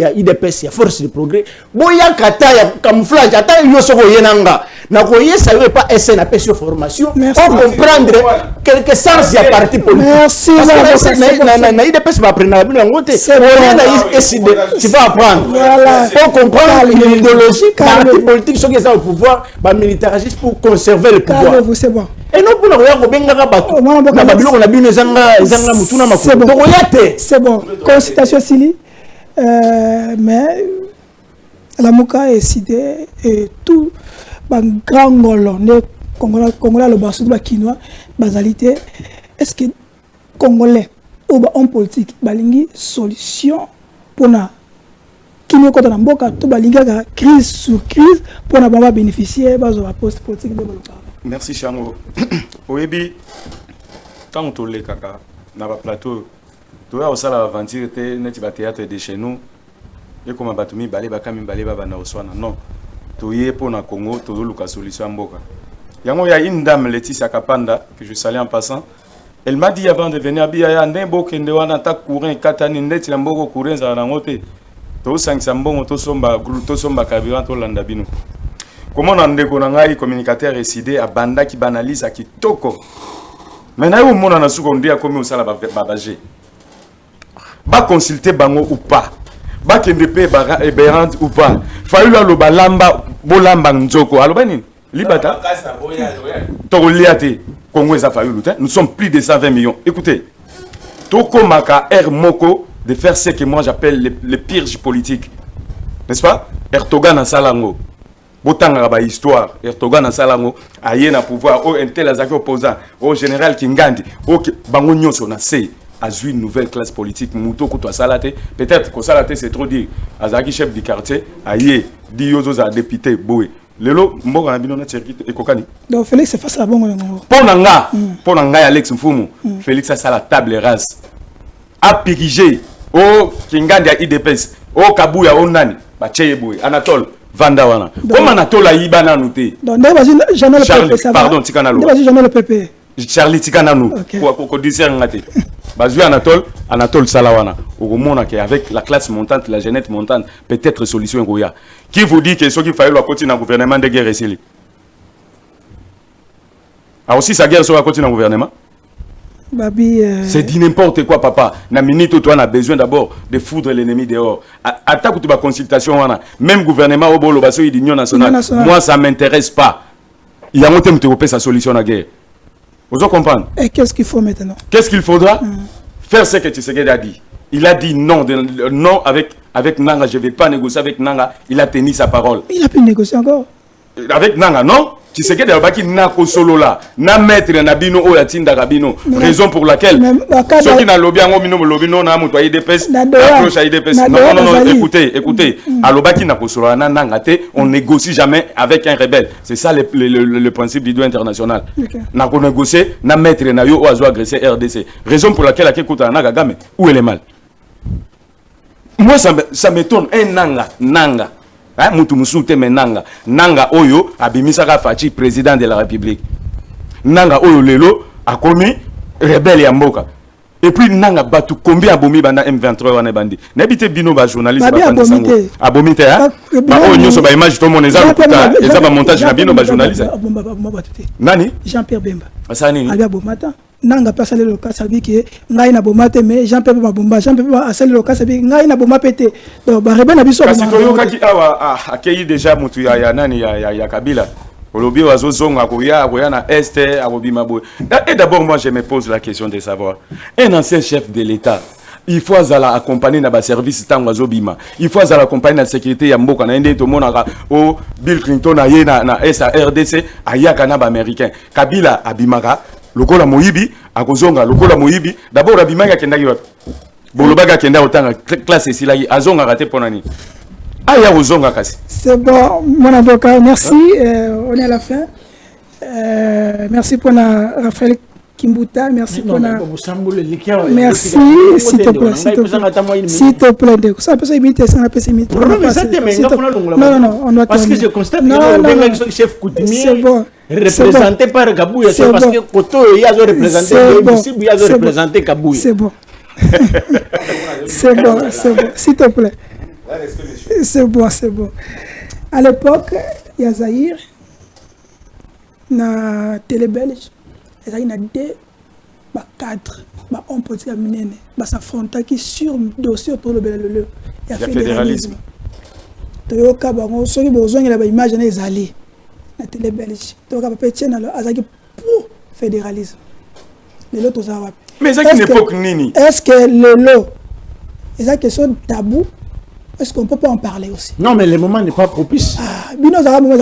a IDPS, il y a Force de Progrès. Boya Kata, il y a camouflage, il y a Yosoko Yenanga. Nakoye, ça ne veut pas SN à sur formation. Pour comprendre quelque sens il y a parti politique. Merci. IDPS va prendre la tu vas apprendre. Pour comprendre l'idéologie, parti politique, ceux qui sont au pouvoir, militaristes pour conserver le pouvoir. Calmez-vous, c'est bon. Et non pour c'est bon. Consultation Sili. Mais la Mouka est citée et tout grand Ngolo, Congolais, le Bassou, le Kinois, Basalité. Est-ce que Congolais ou en politique, balingi solution pour na Kino quand on a tout balinga crise sur crise pour na baba bénéficier base de poste politique de Merci Chango. Oyebi, tant que les kaka, na ba plateau, tu as aussi l'aventure de net théâtre de chez nous. Et comme batumi balé bakami balé baba na oswana non. Tu y es pour na Congo, tu as la solution mboka. Yango ya une dame Laetitia Kapanda que je salue en passant. Elle m'a dit avant de venir à Biaya, Ndembo Kendewana ta courin katani net la mboko courin za na ngote. To sang sambongo to somba kabiran to landa bino. Comment on a un communicateur décidé à banda qui banalise à qui toko. Maintenant, où mon a soukondi a commis au sala babagé. Ba consulter bango ou pas. Ba kendepe Eberan ou pas. Fallu la lo balamba bolamba nzoko. Allo bani libata. Toliate Congo ça fallu lutin. Nous sommes plus de 120 millions. Écoutez. Toko maka R moko de faire ce que moi j'appelle les purges politiques. N'est-ce pas? Erdogan a salango. Botanga ba histoire Erdogan Salango aye na pouvoir au intel azaki opposant au général Kingandi au bango nyonso na sei azui une nouvelle classe politique muto ko to salate peut-être ko salate c'est trop dire azaki chef du quartier aye di yozo za député boé lelo mboka na bino na circuit ekokani donc Félix c'est face à bongo pour nanga Alex Mfumu Félix a la table rase a pigé au Kingandi a IDPS au Kabuya onani ba cheye boé Anatole Vandawana. Comment Anatole Ibana noté? Pardon, Tikanalo. Charlie Tikanano. Pour dire Anatole Salawana. Au monde avec la classe montante, la jeunesse montante, peut-être solution Goya. Qui vous dit que ce qu'il fallait continuer dans le gouvernement de guerre ici? Ah aussi sa guerre sera continuer dans le gouvernement? C'est dit n'importe quoi, papa. Na minute, toi, on a besoin d'abord de foudre l'ennemi dehors. Attaque tu consultation, même gouvernement au bolo, il dit l'Union nationale. Moi, ça ne m'intéresse pas. Il y a un thème de sa solution à la guerre. Vous comprenez? Et qu'est-ce qu'il faut maintenant? Qu'est-ce qu'il faudra? faire ce que Tshisekedi a dit. Il a dit non, non avec Nanga, je ne vais pas négocier avec Nanga. Il a tenu sa parole. Il a pu négocier encore. Avec Nanga, non? Tshisekedi a dit Nako solo là. Na maître Nabino ou Yatinda Rabino. Raison pour laquelle ceux qui n'ont lobby en lobby non, approche à IDPS. Non, écoutez. Alobaki Nako solo Nanga, on négocie jamais avec un rebelle. C'est ça le principe du droit international. Nako négocier, na maître Nayo ou Azo agressé RDC. Raison pour laquelle Akekuta Nagagame, où est le mal? Moi, ça m'étonne. Un Nanga. Moutou Moussou Teme Nanga Oyo, Abimisaka Fachi, président de la République. Nanga Oyo Lelo a commis rebelle Yamboka. Et puis Nanga Batu, combien abomi banda M23 wane bandi. N'habitez bino ba journaliste ba pandissango. Abomite hein? Ba oyo nyoso ba image to mon ezaba puta, ezaba montage na bino ba journaliste. Nani? Jean-Pierre Bemba. Asani ni? Abi abomata. Nanga pasale le cas sabi que ngai na bomate mais Jean-Pierre Bemba Jean-Pierre asale le cas sabi ngai na bomate pété. Donc ba rebe na biso. Kasi toyo kaki awa akei déjà mutu ya nani ya Kabila. Olobi wazo zonga koya na este abobima boy. Et d'abord moi je me pose la question de savoir un ancien chef de l'État il faut accompagner dans le service tango azobima. Il faut accompagner la sécurité ya mboka na ende to monaka o Bill Clinton na RDC ayaka na ba américain. Kabila abimaka lokola moyibi akozonga lokola moyibi d'abord abimaka kendaki wapi. Bolobaga kenda otanga classe ici azonga raté ponani. Aya ozonga kasi. C'est bon mon avocat, merci, on est à la fin. Merci pour Raphaël Kimbuta, merci pour merci, s'il te plaît, s'il te plaît, ça peut s'imiter, ça peut s'imiter. Non, on doit parce que je constate que le chef coutumier représenté par Kabouya, c'est parce que Koto il a représenté Kabouya. C'est bon. C'est bon, s'il te plaît. C'est bon. À l'époque, il y a Zahir, na Télé Belge, il y a deux cadres, on peut dire s'affronter qui sur le dossier pour le fédéralisme. Il y a ceux qui ont l'image des alliés, la Télé Belge. Il y a pour fédéralisme. Mais c'est une époque nini. Est-ce que le lot, c'est une question tabou? Est-ce qu'on ne peut pas en parler aussi? Non, mais le moment n'est pas propice. Le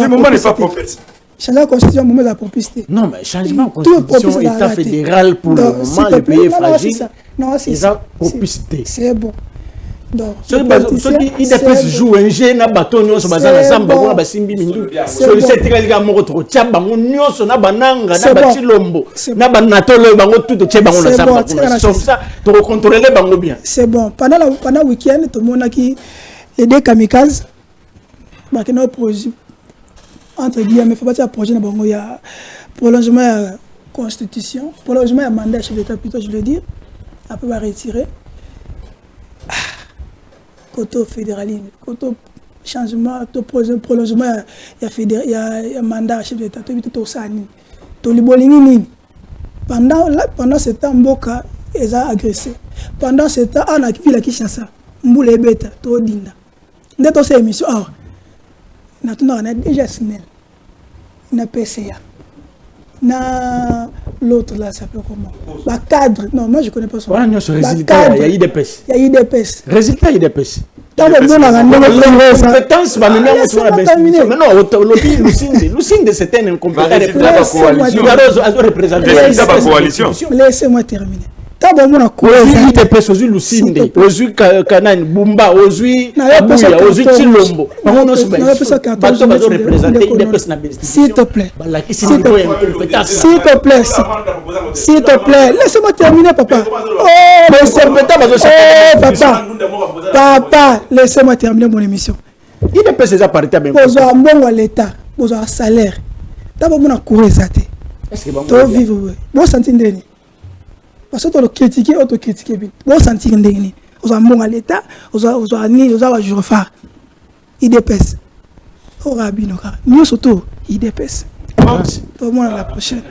moment n'est pas propice. Changer la constitution, moment de la propicité. Non, mais changement de constitution, État fédéral pour le moment, le pays est fragile. Non, c'est ça. Propicité. C'est bon. Donc, il dépêche jouer un jeu na bateau nyonso bazana samba ko ba simbi mindu so cette galga moko to tia bango nyonso na bananga na batilombo na banatolo bango tout tia bango na samba comme ça to contrôler bango bien. C'est bon. Pendant week-end tout le monde qui les deux kamikazes ba que nos projet entre guillemets fait partie du projet na bango ya prolongement de constitution, prolongement de mandat chef d'État plutôt je veux dire, après va retirer. Côté fédéralisme, côté changement, prolongement, il y a un mandat chef d'État, pendant ce temps, Mboka est agressé. Pendant ce temps, on a vu la Kinshasa, Mboule Beta, Todinda. Dans cette émission, on a déjà SNEL, on a PCA. L'autre là, ça peut comment? La cadre, non, moi je ne connais pas son nom. Voilà, ce résultat, il y a IDPS. Il y a IDPS. Résultat IDPS. Dans le compétence, mais c'est un incompétent. Laissez-moi terminer. IDPS aux Lucinde, aux Kanan, Bumba, aux Kabuya, aux Chilombo. S'il te plaît. S'il te plaît. Laissez-moi terminer, papa. Papa, laissez-moi terminer mon émission. IDPS déjà parti à même. Vous avez un bon à l'État, vous avez un salaire. D'abord, vous avez un courrier. Vous vivez. Vous sentez parce que tu as critiqué, autocritiqué. Vous sentez que vous avez un bon à l'État, vous avez un jour phare. IDPS. Au rabino, nous surtout, IDPS. Au moins à la prochaine.